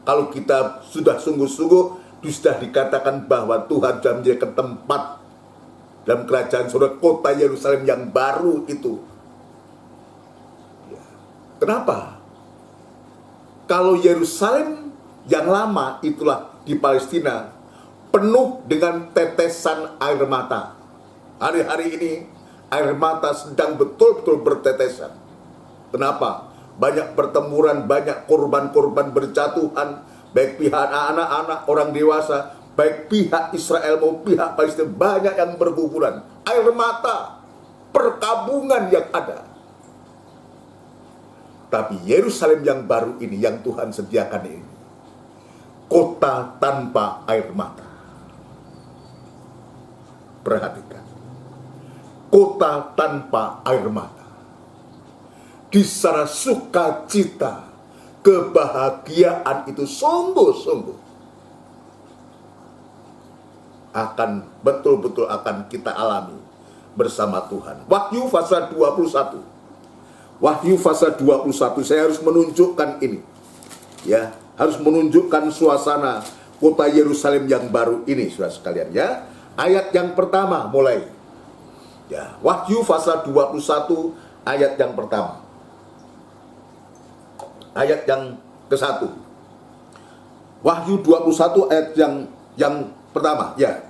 kalau kita sudah sungguh-sungguh sudah dikatakan bahwa Tuhan sudah menjadikan tempat dalam kerajaan surga, kota Yerusalem yang baru itu. Ya. Kenapa? Kalau Yerusalem yang lama itulah di Palestina penuh dengan tetesan air mata. Hari-hari ini air mata sedang betul-betul bertetesan. Kenapa? Banyak pertempuran, banyak korban-korban berjatuhan, baik pihak anak-anak, orang dewasa, baik pihak Israel maupun pihak Palestina, banyak yang berguguran. Air mata, perkabungan yang ada. Tapi Yerusalem yang baru ini, yang Tuhan sediakan ini, kota tanpa air mata. Perhatikan, kota tanpa air mata. Di sana sukacita, kebahagiaan itu sungguh-sungguh akan betul-betul akan kita alami bersama Tuhan. Wahyu pasal 21. Wahyu pasal 21, saya harus menunjukkan ini. Ya, harus menunjukkan suasana kota Yerusalem yang baru ini, saudara sekalian, ya. Ayat yang pertama mulai. Ya, Wahyu pasal 21 ayat yang pertama. Ayat yang ke-1. Wahyu 21 ayat yang pertama, ya.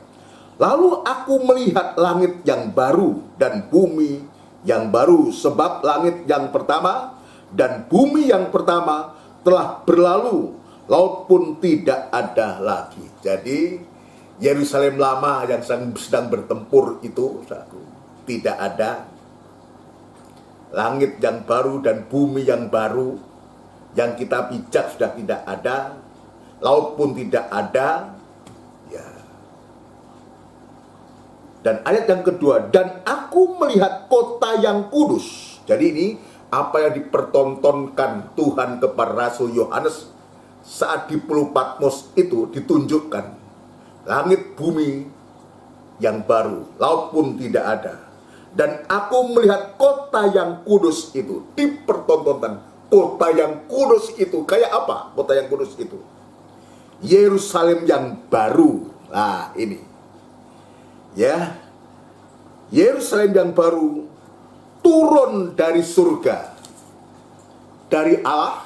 Lalu aku melihat langit yang baru dan bumi yang baru, sebab langit yang pertama dan bumi yang pertama telah berlalu, laut pun tidak ada lagi. Jadi Yerusalem lama yang sedang bertempur itu tidak ada. Langit yang baru dan bumi yang baru yang kita pijak sudah tidak ada, laut pun tidak ada. Ya. Dan ayat yang kedua, dan aku melihat kota yang kudus. Jadi ini apa yang dipertontonkan Tuhan kepada Rasul Yohanes saat di Pulau Patmos itu ditunjukkan. Langit bumi yang baru, laut pun tidak ada. Dan aku melihat kota yang kudus itu, dipertontonkan. Kota yang kudus itu, kayak apa kota yang kudus itu? Yerusalem yang baru. Nah, ini. Ya. Yerusalem yang baru turun dari surga, dari Allah,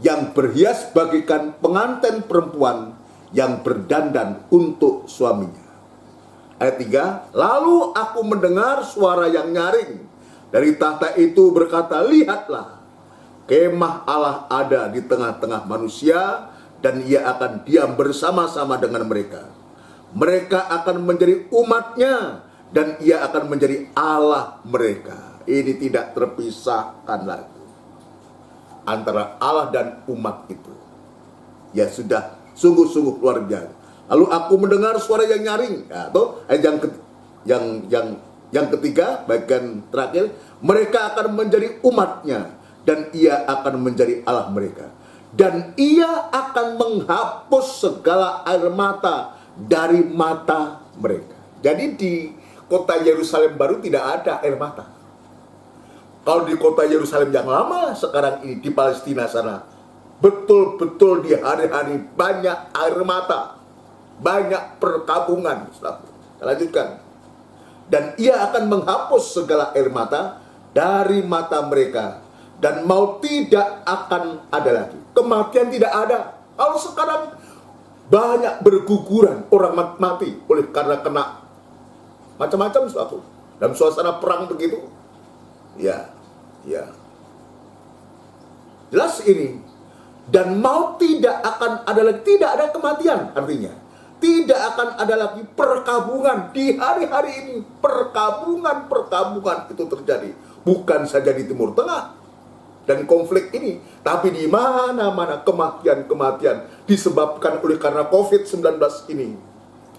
yang berhias bagaikan pengantin perempuan yang berdandan untuk suaminya. Ayat 3, lalu aku mendengar suara yang nyaring dari tahta itu berkata, lihatlah, kemah Allah ada di tengah-tengah manusia, dan ia akan diam bersama-sama dengan mereka. Mereka akan menjadi umatnya, dan ia akan menjadi Allah mereka. Ini tidak terpisahkan lagi antara Allah dan umat itu. Ya sudah, sungguh-sungguh luar biasa. Lalu aku mendengar suara yang nyaring. Atau yang ketiga, bagian terakhir, mereka akan menjadi umatnya, dan ia akan menjadi Allah mereka. Dan ia akan menghapus segala air mata dari mata mereka. Jadi di kota Yerusalem baru tidak ada air mata. Kalau di kota Yerusalem yang lama sekarang ini di Palestina sana, betul-betul di hari-hari banyak air mata, banyak perkabungan. Kita lanjutkan. Dan ia akan menghapus segala air mata dari mata mereka, dan maut tidak akan ada lagi. Kematian tidak ada. Kalau sekarang banyak berguguran orang mati oleh karena kena macam-macam sesuatu dalam suasana perang begitu. Ya. Jelas ini. Dan maut tidak akan ada lagi, tidak ada kematian, artinya tidak akan ada lagi perkabungan di hari-hari ini. Perkabungan itu terjadi bukan saja di Timur Tengah dan konflik ini, tapi di mana-mana kematian disebabkan oleh karena COVID-19 ini,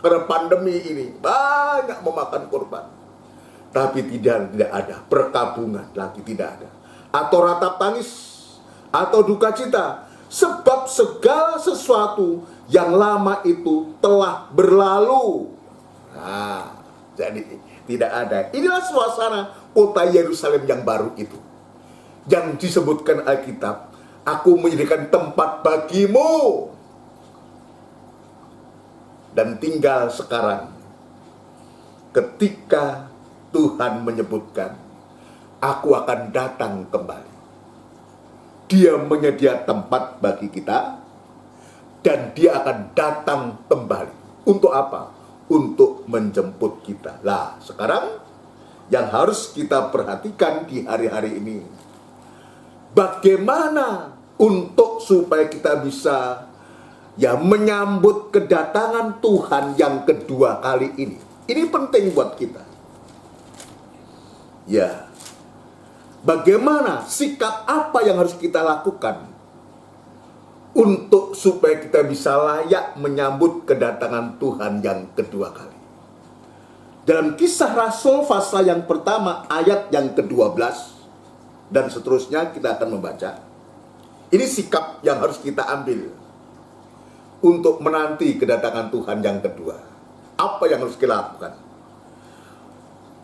karena pandemi ini banyak memakan korban. Tapi tidak ada perkabungan lagi, tidak ada. Atau ratap tangis, atau duka cita. Sebab segala sesuatu yang lama itu telah berlalu. Nah, jadi tidak ada. Inilah suasana kota Yerusalem yang baru itu. Yang disebutkan Alkitab, aku menyediakan tempat bagimu. Dan tinggal sekarang, ketika Tuhan menyebutkan, aku akan datang kembali. Dia menyedia tempat bagi kita, dan dia akan datang kembali. Untuk apa? Untuk menjemput kita. Lah, sekarang yang harus kita perhatikan di hari-hari ini, bagaimana untuk supaya kita bisa menyambut kedatangan Tuhan yang kedua kali ini. Ini penting buat kita. Ya, bagaimana, sikap apa yang harus kita lakukan untuk supaya kita bisa layak menyambut kedatangan Tuhan yang kedua kali. Dalam Kisah Rasul pasal yang pertama ayat yang ke-12 dan seterusnya kita akan membaca. Ini sikap yang harus kita ambil untuk menanti kedatangan Tuhan yang kedua. Apa yang harus kita lakukan?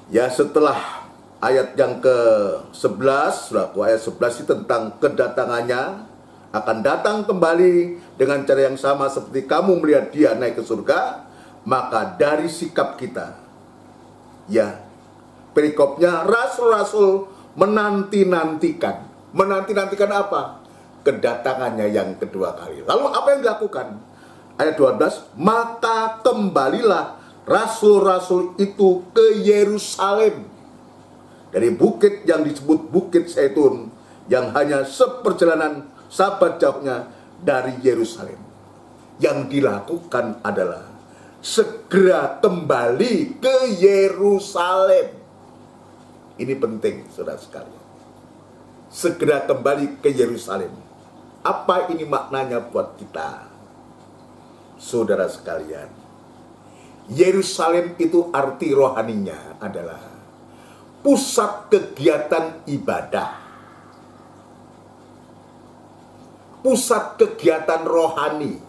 Ya, setelah ayat yang ke-11, ayat 11 itu tentang kedatangannya, akan datang kembali dengan cara yang sama seperti kamu melihat dia naik ke surga. Maka dari sikap kita, ya, perikopnya rasul-rasul menanti-nantikan apa? Kedatangannya yang kedua kali. Lalu apa yang dilakukan? Ayat 12, maka kembalilah rasul-rasul itu ke Yerusalem, dari bukit yang disebut Bukit Zaitun, yang hanya seperjalanan sabat jauhnya dari Yerusalem. Yang dilakukan adalah segera kembali ke Yerusalem. Ini penting, saudara sekalian. Segera kembali ke Yerusalem. Apa ini maknanya buat kita, saudara sekalian? Yerusalem itu arti rohaninya adalah pusat kegiatan ibadah, pusat kegiatan rohani.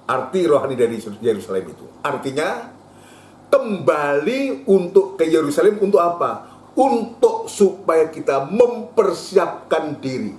Arti rohani dari Yerusalem itu artinya kembali untuk ke Yerusalem untuk apa? Untuk supaya kita mempersiapkan diri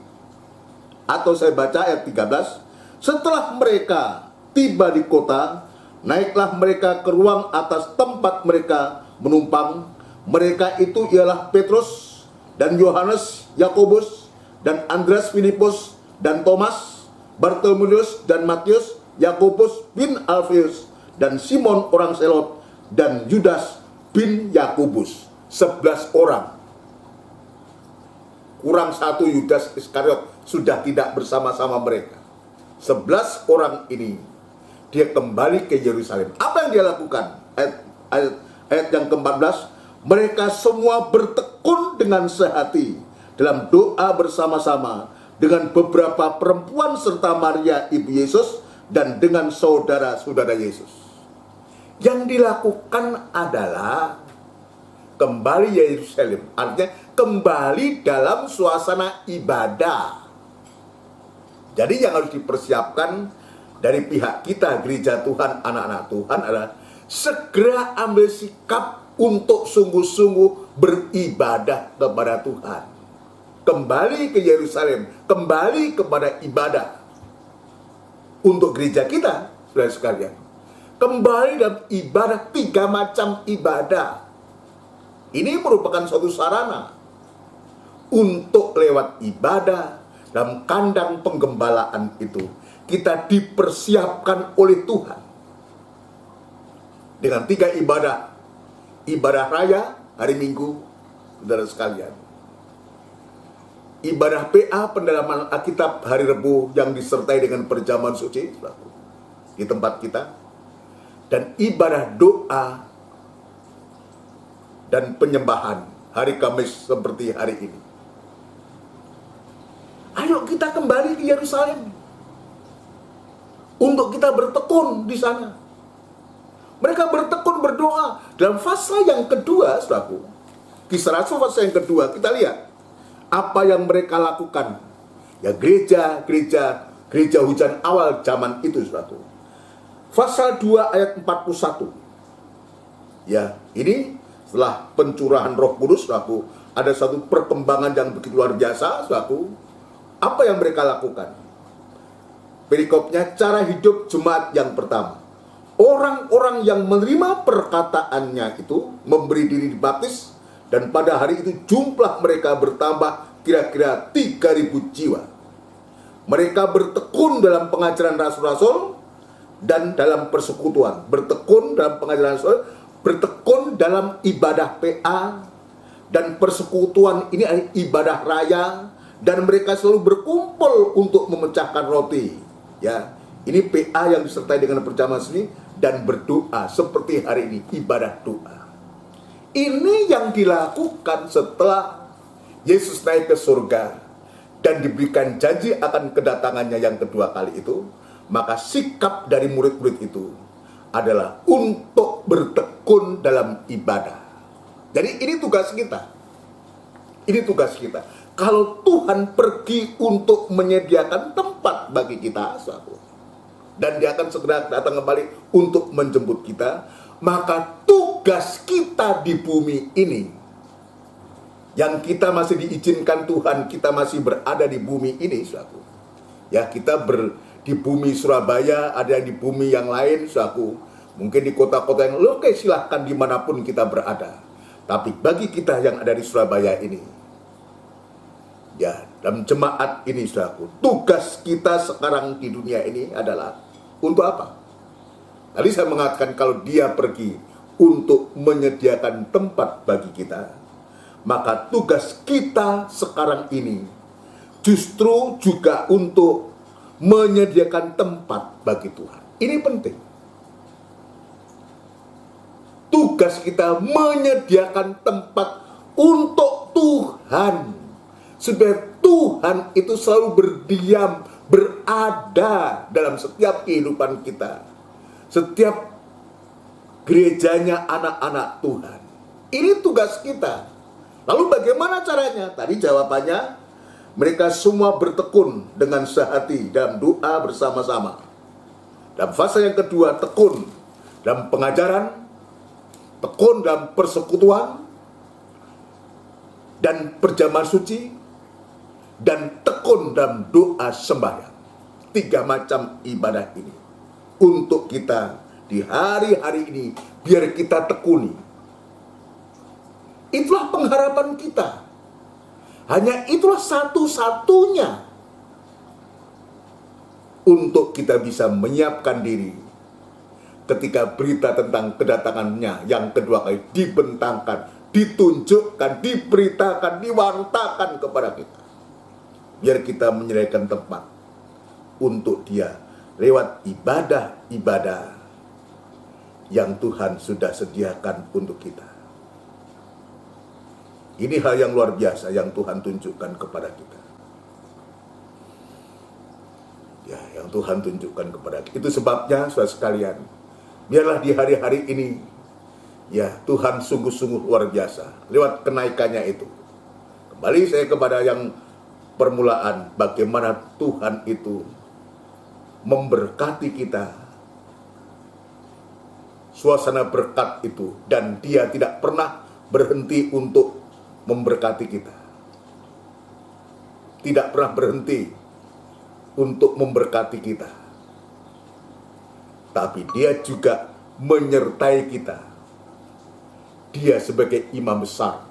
Atau saya baca ayat 13, setelah mereka tiba di kota, naiklah mereka ke ruang atas tempat mereka menumpang. Mereka itu ialah Petrus dan Yohanes, Yakobus dan Andreas, Filipus dan Thomas, Bartolomeus dan Matius, Yakobus bin Alfeus dan Simon orang Selot dan Yudas bin Yakobus. 11 orang. Kurang satu, Yudas Iskariot sudah tidak bersama-sama mereka. 11 orang ini dia kembali ke Yerusalem. Apa yang dia lakukan? Ayat yang ke-14, mereka semua bertekun dengan sehati dalam doa bersama-sama dengan beberapa perempuan serta Maria ibu Yesus dan dengan saudara-saudara Yesus. Yang dilakukan adalah kembali Yerusalem, artinya kembali dalam suasana ibadah. Jadi yang harus dipersiapkan dari pihak kita, gereja Tuhan, anak-anak Tuhan, adalah segera ambil sikap untuk sungguh-sungguh beribadah kepada Tuhan. Kembali ke Yerusalem, kembali kepada ibadah. Untuk gereja kita, saudara sekalian, kembali dalam ibadah, 3 macam ibadah. Ini merupakan suatu sarana untuk lewat ibadah dalam kandang penggembalaan itu kita dipersiapkan oleh Tuhan dengan 3 ibadah. Ibadah raya hari Minggu, saudara sekalian. Ibadah PA, pendalaman Alkitab hari Rebu yang disertai dengan perjamuan suci di tempat kita. Dan ibadah doa dan penyembahan hari Kamis seperti hari ini. Ayo kita kembali ke Yerusalem untuk kita bertekun di sana. Mereka bertekun berdoa dalam fase yang kedua, saudaraku. Kisah Rasul fase yang kedua, kita lihat apa yang mereka lakukan. Ya, gereja hujan awal zaman itu, saudaraku. Pasal 2 ayat 41. Ya, ini setelah pencurahan Roh Kudus, saudaraku, ada satu perkembangan yang begitu luar biasa, saudaraku. Apa yang mereka lakukan? Perikopnya, cara hidup jemaat yang pertama. Orang-orang yang menerima perkataannya itu memberi diri dibaptis, dan pada hari itu jumlah mereka bertambah kira-kira 3.000 jiwa. Mereka bertekun dalam pengajaran rasul-rasul dan dalam persekutuan. Bertekun dalam pengajaran rasul, bertekun dalam ibadah PA, dan persekutuan ini adalah ibadah raya, dan mereka selalu berkumpul untuk memecahkan roti. Ya, ini PA yang disertai dengan perjamuan seni dan berdoa seperti hari ini, ibadah doa. Ini yang dilakukan setelah Yesus naik ke surga dan diberikan janji akan kedatangannya yang kedua kali itu. Maka sikap dari murid-murid itu adalah untuk bertekun dalam ibadah. Jadi ini tugas kita. Ini tugas kita. Kalau Tuhan pergi untuk menyediakan tempat bagi kita, dan dia akan segera datang kembali untuk menjemput kita, maka tugas kita di bumi ini, yang kita masih diizinkan Tuhan, kita masih berada di bumi ini, ya, kita di bumi Surabaya, ada di bumi yang lain, mungkin di kota-kota yang oke, silahkan dimanapun kita berada. Tapi bagi kita yang ada di Surabaya ini, ya, dalam jemaat ini, tugas kita sekarang di dunia ini adalah untuk apa? Tadi saya mengatakan kalau dia pergi untuk menyediakan tempat bagi kita, maka tugas kita sekarang ini justru juga untuk menyediakan tempat bagi Tuhan. Ini penting. Tugas kita menyediakan tempat untuk Tuhan, supaya Tuhan itu selalu berdiam, berada dalam setiap kehidupan kita, setiap gerejanya anak-anak Tuhan. Ini tugas kita. Lalu bagaimana caranya? Tadi jawabannya, mereka semua bertekun dengan sehati dalam doa bersama-sama. Dalam fase yang kedua, tekun dalam pengajaran, tekun dalam persekutuan dan perjamuan suci, dan tekun dalam doa sembahyang. 3 macam ibadah ini untuk kita di hari-hari ini, biar kita tekuni. Itulah pengharapan kita. Hanya itulah satu-satunya untuk kita bisa menyiapkan diri ketika berita tentang kedatangannya yang kedua kali dibentangkan, ditunjukkan, diberitakan, diwartakan kepada kita. Biar kita menyediakan tempat untuk Dia lewat ibadah-ibadah yang Tuhan sudah sediakan untuk kita. Ini hal yang luar biasa yang Tuhan tunjukkan kepada kita. Ya, yang Tuhan tunjukkan kepada kita. Itu sebabnya, saudara sekalian, biarlah di hari-hari ini, ya, Tuhan sungguh-sungguh luar biasa lewat kenaikannya itu. Kembali saya kepada yang permulaan, bagaimana Tuhan itu memberkati kita, suasana berkat itu, dan Dia tidak pernah berhenti untuk memberkati kita. Tidak pernah berhenti untuk memberkati kita. Tapi Dia juga menyertai kita. Dia sebagai imam besar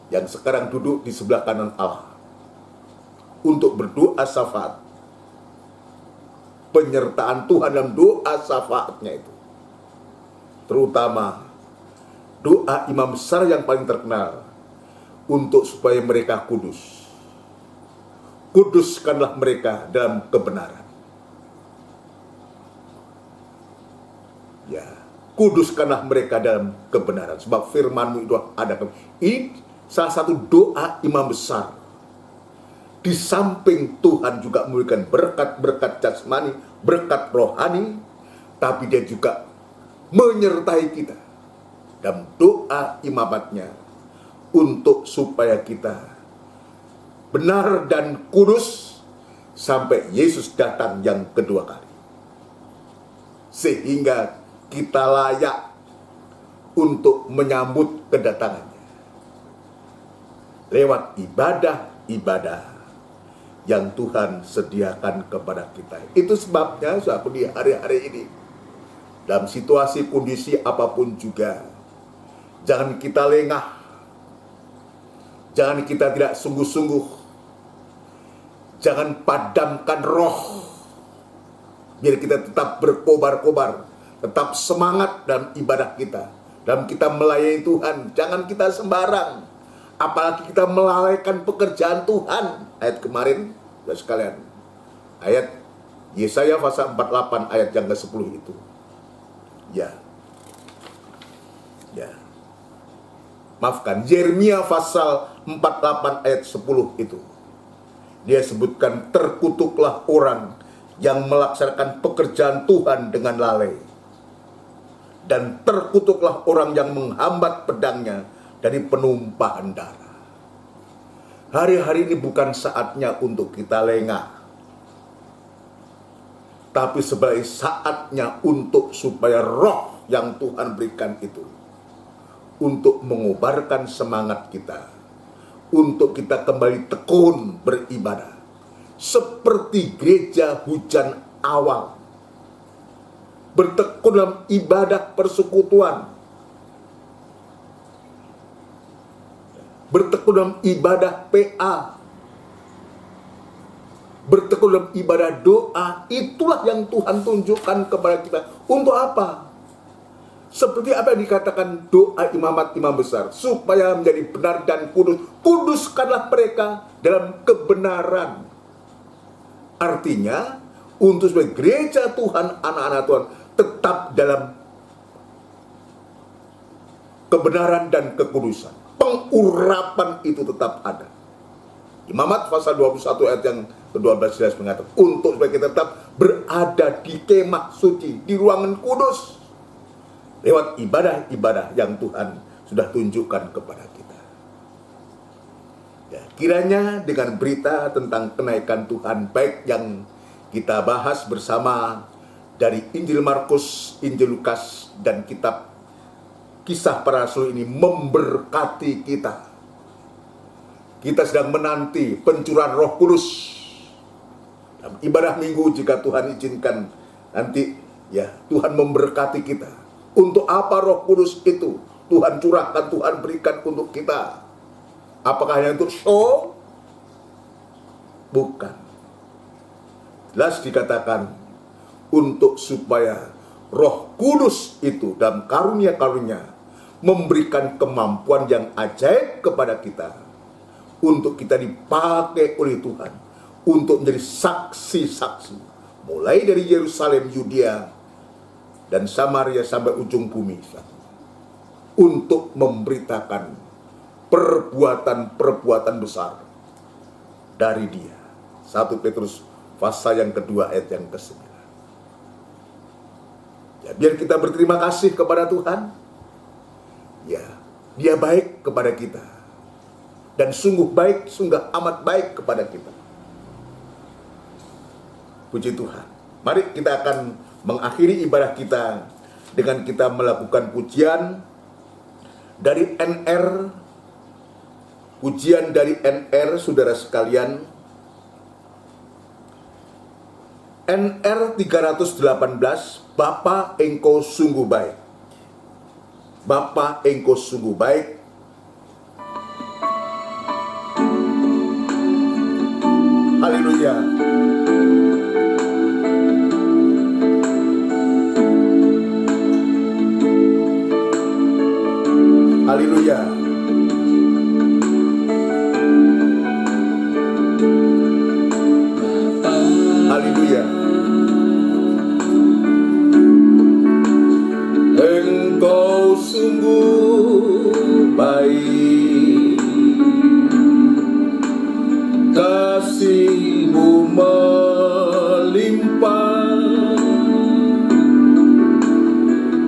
yang sekarang duduk di sebelah kanan Allah untuk berdoa syafaat. Penyertaan Tuhan dalam doa syafaatnya itu, terutama doa imam besar yang paling terkenal, untuk supaya mereka kudus. Kuduskanlah mereka dalam kebenaran. Ya, kuduskanlah mereka dalam kebenaran, sebab firman-Mu itu ada. Ini salah satu doa imam besar. Di samping Tuhan juga memberikan berkat-berkat jasmani, berkat rohani, tapi Dia juga menyertai kita dalam doa imamatnya untuk supaya kita benar dan kudus sampai Yesus datang yang kedua kali. Sehingga kita layak untuk menyambut kedatangannya lewat ibadah-ibadah yang Tuhan sediakan kepada kita. Itu sebabnya saat di hari-hari ini, dalam situasi kondisi apapun juga, jangan kita lengah, jangan kita tidak sungguh-sungguh, jangan padamkan roh, biar kita tetap berkobar-kobar, tetap semangat dalam ibadah kita, dalam kita melayani Tuhan. Jangan kita sembarang, apalagi kita melalaikan pekerjaan Tuhan. Ayat kemarin, saudara sekalian, ayat Yesaya pasal 48 ayat yang ke-10 itu. Ya. Maafkan, Yeremia pasal 48 ayat 10 itu. Dia sebutkan, terkutuklah orang yang melaksanakan pekerjaan Tuhan dengan lalai, dan terkutuklah orang yang menghambat pedangnya dari penumpahan darah. Hari-hari ini bukan saatnya untuk kita lengah, tapi sebagai saatnya untuk supaya roh yang Tuhan berikan itu untuk mengobarkan semangat kita, untuk kita kembali tekun beribadah seperti gereja hujan awal, bertekun dalam ibadah persekutuan, bertekun dalam ibadah PA, bertekun dalam ibadah doa. Itulah yang Tuhan tunjukkan kepada kita. Untuk apa? Seperti apa yang dikatakan doa imamat imam besar, supaya menjadi benar dan kudus. Kuduskanlah mereka dalam kebenaran. Artinya, untuk sebagai gereja Tuhan, anak-anak Tuhan, tetap dalam kebenaran dan kekudusan. Pengurapan itu tetap ada. Imamat pasal 21 ayat yang ke-12 jelas mengatakan, untuk supaya kita tetap berada di kemah suci, di ruangan kudus, lewat ibadah-ibadah yang Tuhan sudah tunjukkan kepada kita. Ya, kiranya dengan berita tentang kenaikan Tuhan, baik yang kita bahas bersama dari Injil Markus, Injil Lukas, dan kitab Kisah Para Rasul ini memberkati kita. kita sedang menanti pencurahan Roh Kudus. Dalam ibadah minggu, jika Tuhan izinkan nanti ya Tuhan memberkati kita. Untuk apa Roh Kudus itu Tuhan curahkan, Tuhan berikan untuk kita? Apakah hanya untuk show? Bukan. Jelas dikatakan untuk supaya Roh Kudus itu dalam karunia-karunia memberikan kemampuan yang ajaib kepada kita untuk kita dipakai oleh Tuhan untuk menjadi saksi-saksi mulai dari Yerusalem, Yudea, dan Samaria sampai ujung bumi, untuk memberitakan perbuatan-perbuatan besar dari Dia. 1 Petrus pasal yang kedua ayat yang ke-9. Ya, biar kita berterima kasih kepada Tuhan. Ya, Dia baik kepada kita. Dan sungguh baik, sungguh amat baik kepada kita. Puji Tuhan. Mari kita akan mengakhiri ibadah kita dengan kita melakukan pujian dari NR. Pujian dari NR, saudara sekalian. NR 318, Bapa Engkau sungguh baik. Bapa Engkau sungguh baik. Haleluya. Haleluya. Haleluya. Engkau sungguh baik, kasih-Mu melimpah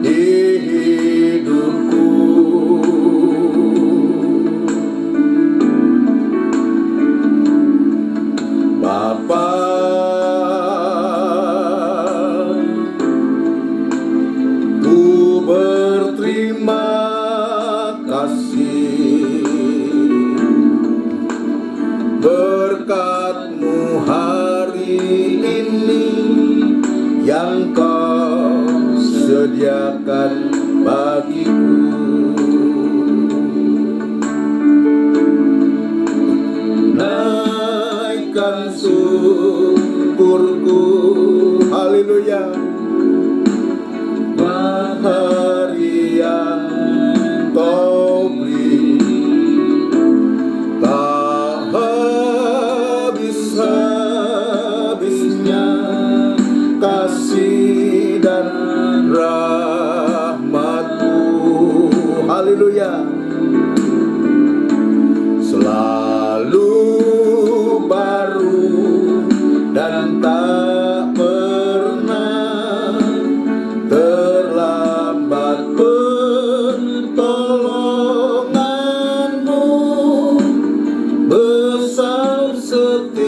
di hidupku. Bapa, ku berterima kasih, berkat-Mu hari ini yang Kau sediakan bagiku. Naikkan syukurku, Haleluya. hari yang Kau beri, tak habis-habisnya kasih dan rahmat-Mu. Haleluya. Selalu baru dan tak pernah terlambat pertolongan-Mu, besar setia-Mu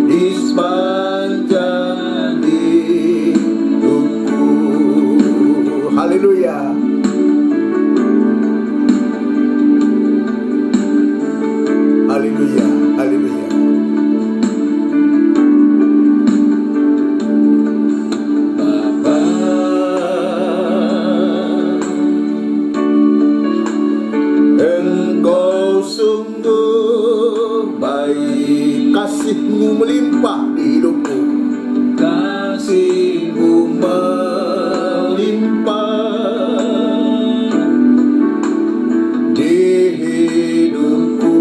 di sepanjang hidupku. Haleluya. Haleluya. Haleluya. Bapa, Engkau sungguh baik, Kasih-Mu melimpah di hidupku. kasih-Mu melimpah di hidupku.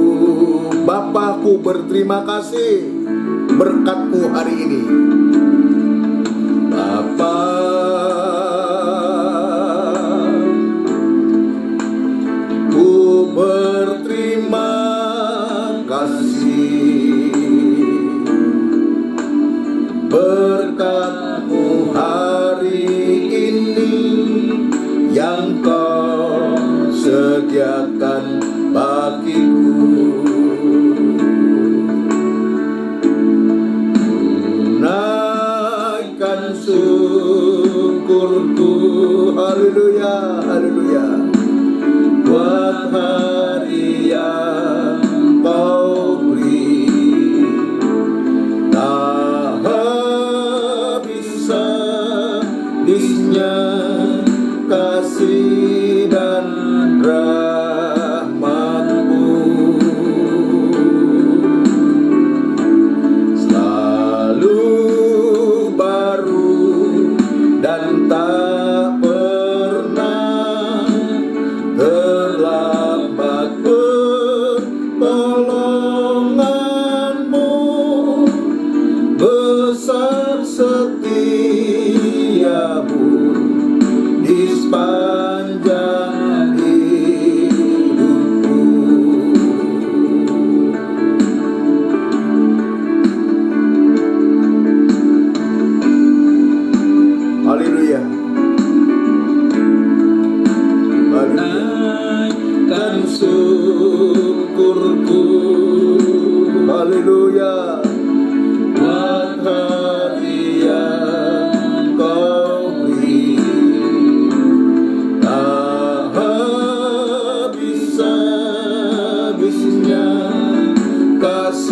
Bapakku berterima kasih berkat-Mu hari ini. Bapa, ku berterima kasih, berkat-Mu hari ini yang Kau sediakan bagiku. Naikkan syukurku,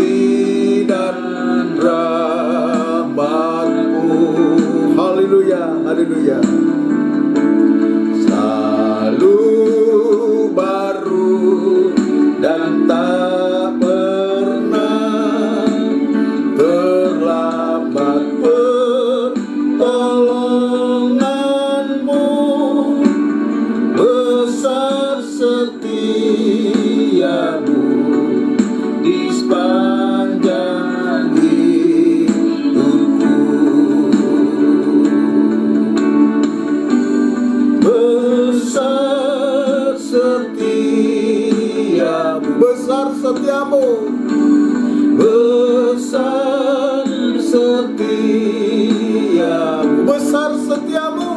kasih dan rahmat-Mu. Haleluya, haleluya. Selalu baru dan tak pernah terlambat pertolongan-Mu. Besar setia-Mu di sepanjang hidupku. Besar setiamu, besar setiamu, besar setiamu, besar setiamu,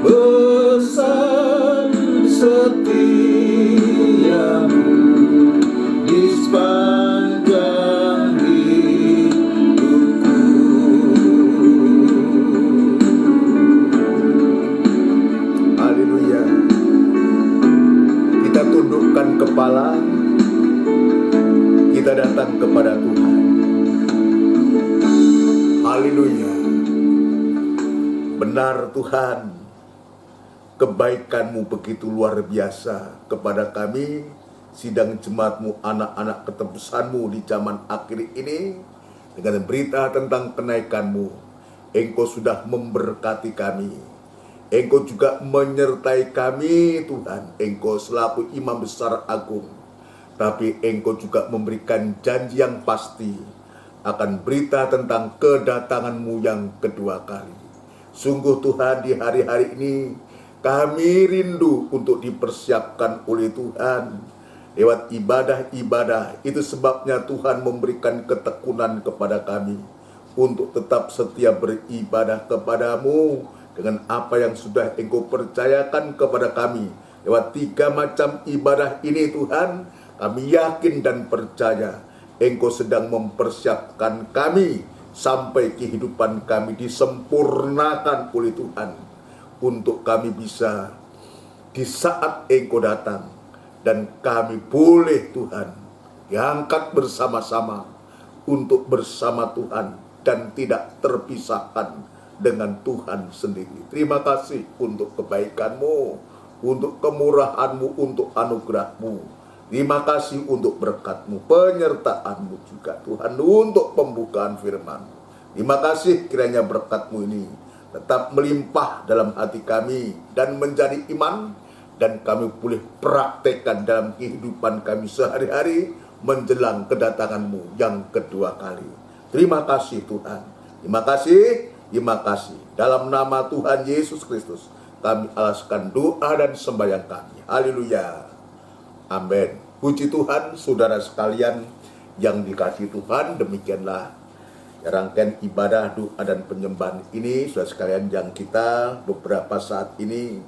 besar setiamu di sepanjang hidupku. Haleluya. Kita tundukkan kepala, kita datang kepada Tuhan. Haleluya. Benar Tuhan, kebaikan-Mu begitu luar biasa kepada kami, sidang jemaat-Mu, anak-anak ketebusan-Mu di zaman akhir ini. Dengan berita tentang kenaikan-Mu, Engkau sudah memberkati kami. Engkau juga menyertai kami Tuhan. Engkau selaku Imam Besar Agung. Tapi Engkau juga memberikan janji yang pasti akan berita tentang kedatangan-Mu yang kedua kali. Sungguh Tuhan, di hari-hari ini kami rindu untuk dipersiapkan oleh Tuhan lewat ibadah-ibadah. Itu sebabnya Tuhan memberikan ketekunan kepada kami untuk tetap setia beribadah kepadamu dengan apa yang sudah Engkau percayakan kepada kami. Lewat 3 macam ibadah ini Tuhan, kami yakin dan percaya Engkau sedang mempersiapkan kami sampai kehidupan kami disempurnakan oleh Tuhan, untuk kami bisa di saat Engkau datang dan kami boleh Tuhan diangkat bersama-sama untuk bersama Tuhan dan tidak terpisahkan dengan Tuhan sendiri. Terima kasih untuk kebaikan-Mu, untuk kemurahan-Mu, untuk anugerah-Mu. Terima kasih untuk berkat-Mu, penyertaan-Mu juga Tuhan, untuk pembukaan firman. Terima kasih kiranya berkat-Mu ini tetap melimpah dalam hati kami dan menjadi iman, dan kami boleh praktekkan dalam kehidupan kami sehari-hari menjelang kedatangan-Mu yang kedua kali. Terima kasih Tuhan. Terima kasih, terima kasih. Dalam nama Tuhan Yesus Kristus kami alaskan doa dan sembahyang kami. Haleluya. Amin. Puji Tuhan, saudara sekalian yang dikasihi Tuhan, demikianlah rangkaian ibadah, doa dan penyembahan ini, saudara sekalian, yang kita beberapa saat ini,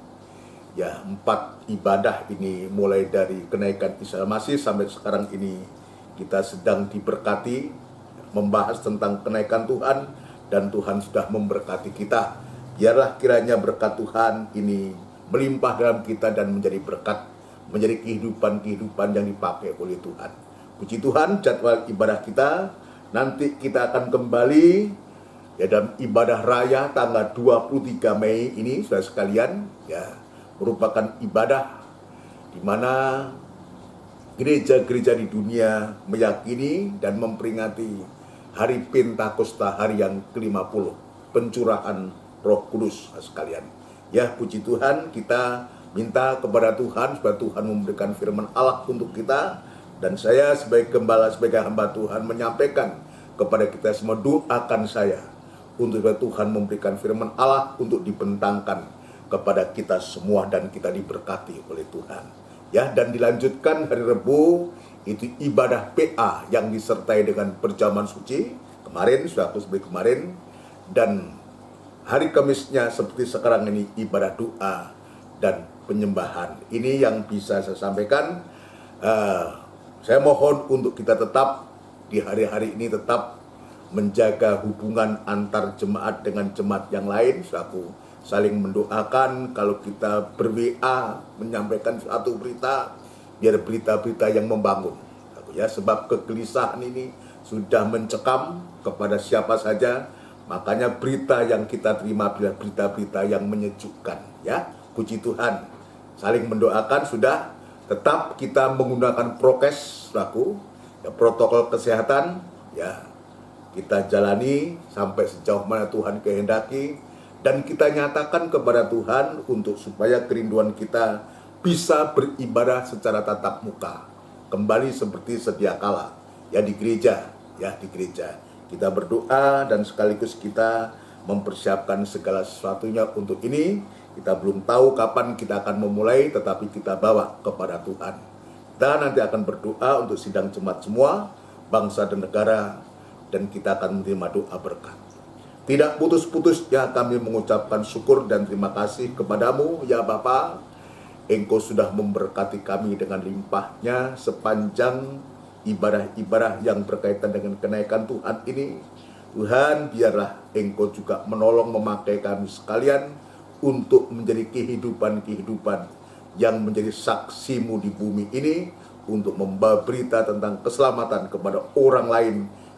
ya 4 ibadah ini, mulai dari kenaikan Isa Masih sampai sekarang ini, kita sedang diberkati, membahas tentang kenaikan Tuhan, dan Tuhan sudah memberkati kita. Biarlah kiranya berkat Tuhan ini melimpah dalam kita dan menjadi berkat, menjadi kehidupan-kehidupan yang dipakai oleh Tuhan. Puji Tuhan, jadwal ibadah kita nanti kita akan kembali ya dalam ibadah raya tanggal 23 Mei ini, saudara sekalian, ya merupakan ibadah di mana gereja-gereja di dunia meyakini dan memperingati hari Pentakosta, hari yang ke-50, pencurahan Roh Kudus, saudara sekalian. Ya, puji Tuhan, kita minta kepada Tuhan supaya Tuhan memberikan firman Allah untuk kita, dan saya sebagai gembala, sebagai hamba Tuhan menyampaikan kepada kita semua, doakan saya untuk supaya Tuhan memberikan firman Allah untuk dibentangkan kepada kita semua dan kita diberkati oleh Tuhan. Ya, dan dilanjutkan hari Rabu itu ibadah PA yang disertai dengan perjamuan suci. Kemarin sudah aku sebut kemarin, dan hari Kamisnya seperti sekarang ini ibadah doa dan penyembahan. Ini yang bisa saya sampaikan. Saya mohon untuk kita tetap di hari-hari ini tetap menjaga hubungan antar jemaat dengan jemaat yang lain. Aku saling mendoakan. Kalau kita ber-WA menyampaikan suatu berita, biar berita-berita yang membangun. ya, sebab kegelisahan ini sudah mencekam kepada siapa saja. Makanya berita yang kita terima adalah berita-berita yang menyejukkan, ya. Puji Tuhan. Saling mendoakan sudah, tetap kita menggunakan prokes, saudaraku, ya, protokol kesehatan, ya. Kita jalani sampai sejauh mana Tuhan kehendaki, dan kita nyatakan kepada Tuhan untuk supaya kerinduan kita bisa beribadah secara tatap muka, kembali seperti sedia kala, ya, di gereja, ya, di gereja. Kita berdoa dan sekaligus kita mempersiapkan segala sesuatunya untuk ini. Kita belum tahu kapan kita akan memulai, tetapi kita bawa kepada Tuhan. Kita nanti akan berdoa untuk sidang jemaat semua, bangsa dan negara, dan kita akan menerima doa berkat. Tidak putus-putusnya kami mengucapkan syukur dan terima kasih kepadamu, ya Bapa. Engkau sudah memberkati kami dengan limpahnya sepanjang ibadah-ibadah yang berkaitan dengan kenaikan Tuhan ini. Tuhan, biarlah Engkau juga menolong memakai kami sekalian untuk menjadi kehidupan-kehidupan yang menjadi saksimu di bumi ini, untuk membawa berita tentang keselamatan kepada orang lain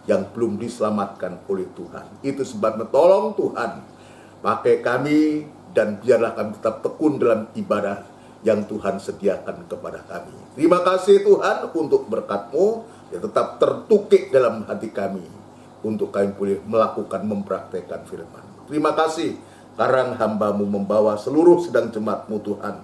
yang belum diselamatkan oleh Tuhan. Itu sebabnya tolong Tuhan, pakai kami dan biarlah kami tetap tekun dalam ibadah yang Tuhan sediakan kepada kami. Terima kasih Tuhan untuk berkat-Mu yang tetap tertukik dalam hati kami, untuk kami boleh melakukan, mempraktekkan firman. Terima kasih karena hamba-Mu membawa seluruh sidang jemaat-Mu Tuhan,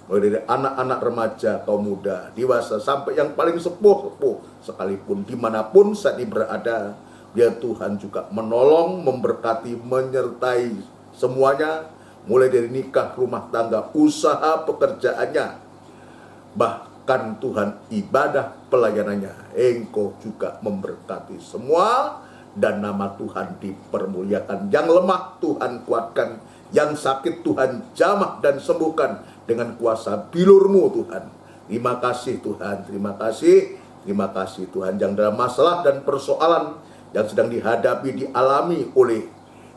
mulai dari anak-anak, remaja, kaum muda, dewasa, sampai yang paling sepuh-sepuh sekalipun, dimanapun saat ini berada, biar Tuhan juga menolong, memberkati, menyertai semuanya, mulai dari nikah, rumah tangga, usaha, pekerjaannya, bahkan Tuhan ibadah pelayanannya. Engkau juga memberkati semua, dan nama Tuhan dipermuliakan. Yang lemah Tuhan kuatkan, yang sakit Tuhan jamah dan sembuhkan dengan kuasa bilur-Mu Tuhan. Terima kasih Tuhan, terima kasih Tuhan. Yang dalam masalah dan persoalan yang sedang dihadapi, dialami oleh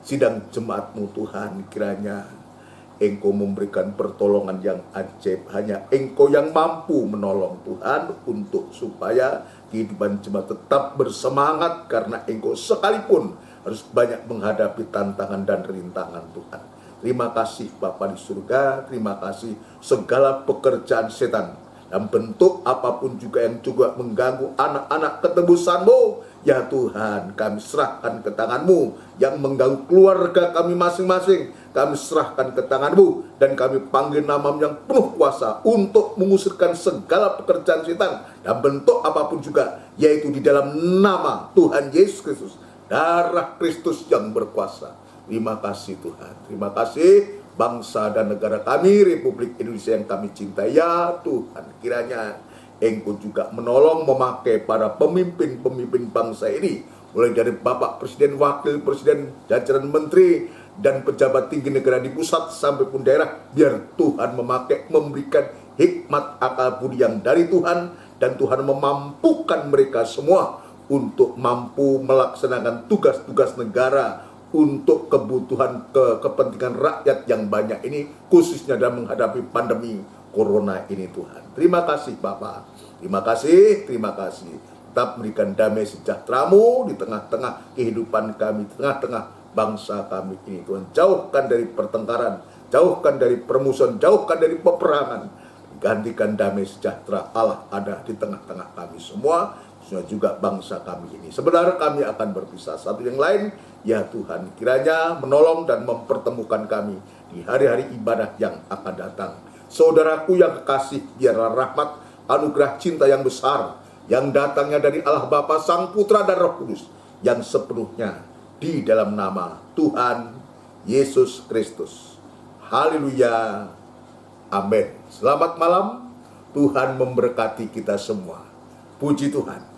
sidang jemaat-Mu Tuhan, kiranya Engkau memberikan pertolongan yang ajaib. Hanya Engkau yang mampu menolong Tuhan, untuk supaya kehidupan jemaat tetap bersemangat, karena Engkau sekalipun harus banyak menghadapi tantangan dan rintangan Tuhan. Terima kasih Bapa di surga, terima kasih segala pekerjaan setan dan bentuk apapun juga yang juga mengganggu anak-anak ketebusan-Mu, ya Tuhan, kami serahkan ke tangan-Mu. Yang mengganggu keluarga kami masing-masing, kami serahkan ke tangan-Mu, dan kami panggil nama-Mu yang penuh kuasa untuk mengusirkan segala pekerjaan setan dan bentuk apapun juga, yaitu di dalam nama Tuhan Yesus Kristus, darah Kristus yang berkuasa. Terima kasih Tuhan, terima kasih bangsa dan negara kami, Republik Indonesia yang kami cintai, ya Tuhan. Kiranya Engkau juga menolong, memakai para pemimpin-pemimpin bangsa ini, mulai dari Bapak Presiden, Wakil Presiden, jajaran Menteri, dan pejabat tinggi negara di pusat sampai pun daerah. Biar Tuhan memakai, memberikan hikmat akal budi yang dari Tuhan, dan Tuhan memampukan mereka semua untuk mampu melaksanakan tugas-tugas negara untuk kebutuhan kepentingan rakyat yang banyak ini, khususnya dalam menghadapi pandemi corona ini Tuhan. Terima kasih Bapa, terima kasih. Tetap berikan damai sejahtera-Mu di tengah-tengah kehidupan kami, di tengah-tengah bangsa kami ini Tuhan. Jauhkan dari pertengkaran, jauhkan dari permusuhan, jauhkan dari peperangan. Gantikan damai sejahtera Allah ada di tengah-tengah kami semua, juga bangsa kami ini. Sebenarnya kami akan berpisah satu yang lain, ya Tuhan, kiranya menolong dan mempertemukan kami di hari-hari ibadah yang akan datang. Saudaraku yang kekasih, biarlah rahmat, anugerah cinta yang besar yang datangnya dari Allah Bapa, Sang Putra dan Roh Kudus, yang sepenuhnya di dalam nama Tuhan Yesus Kristus. Haleluya, amin. Selamat malam, Tuhan memberkati kita semua. Puji Tuhan.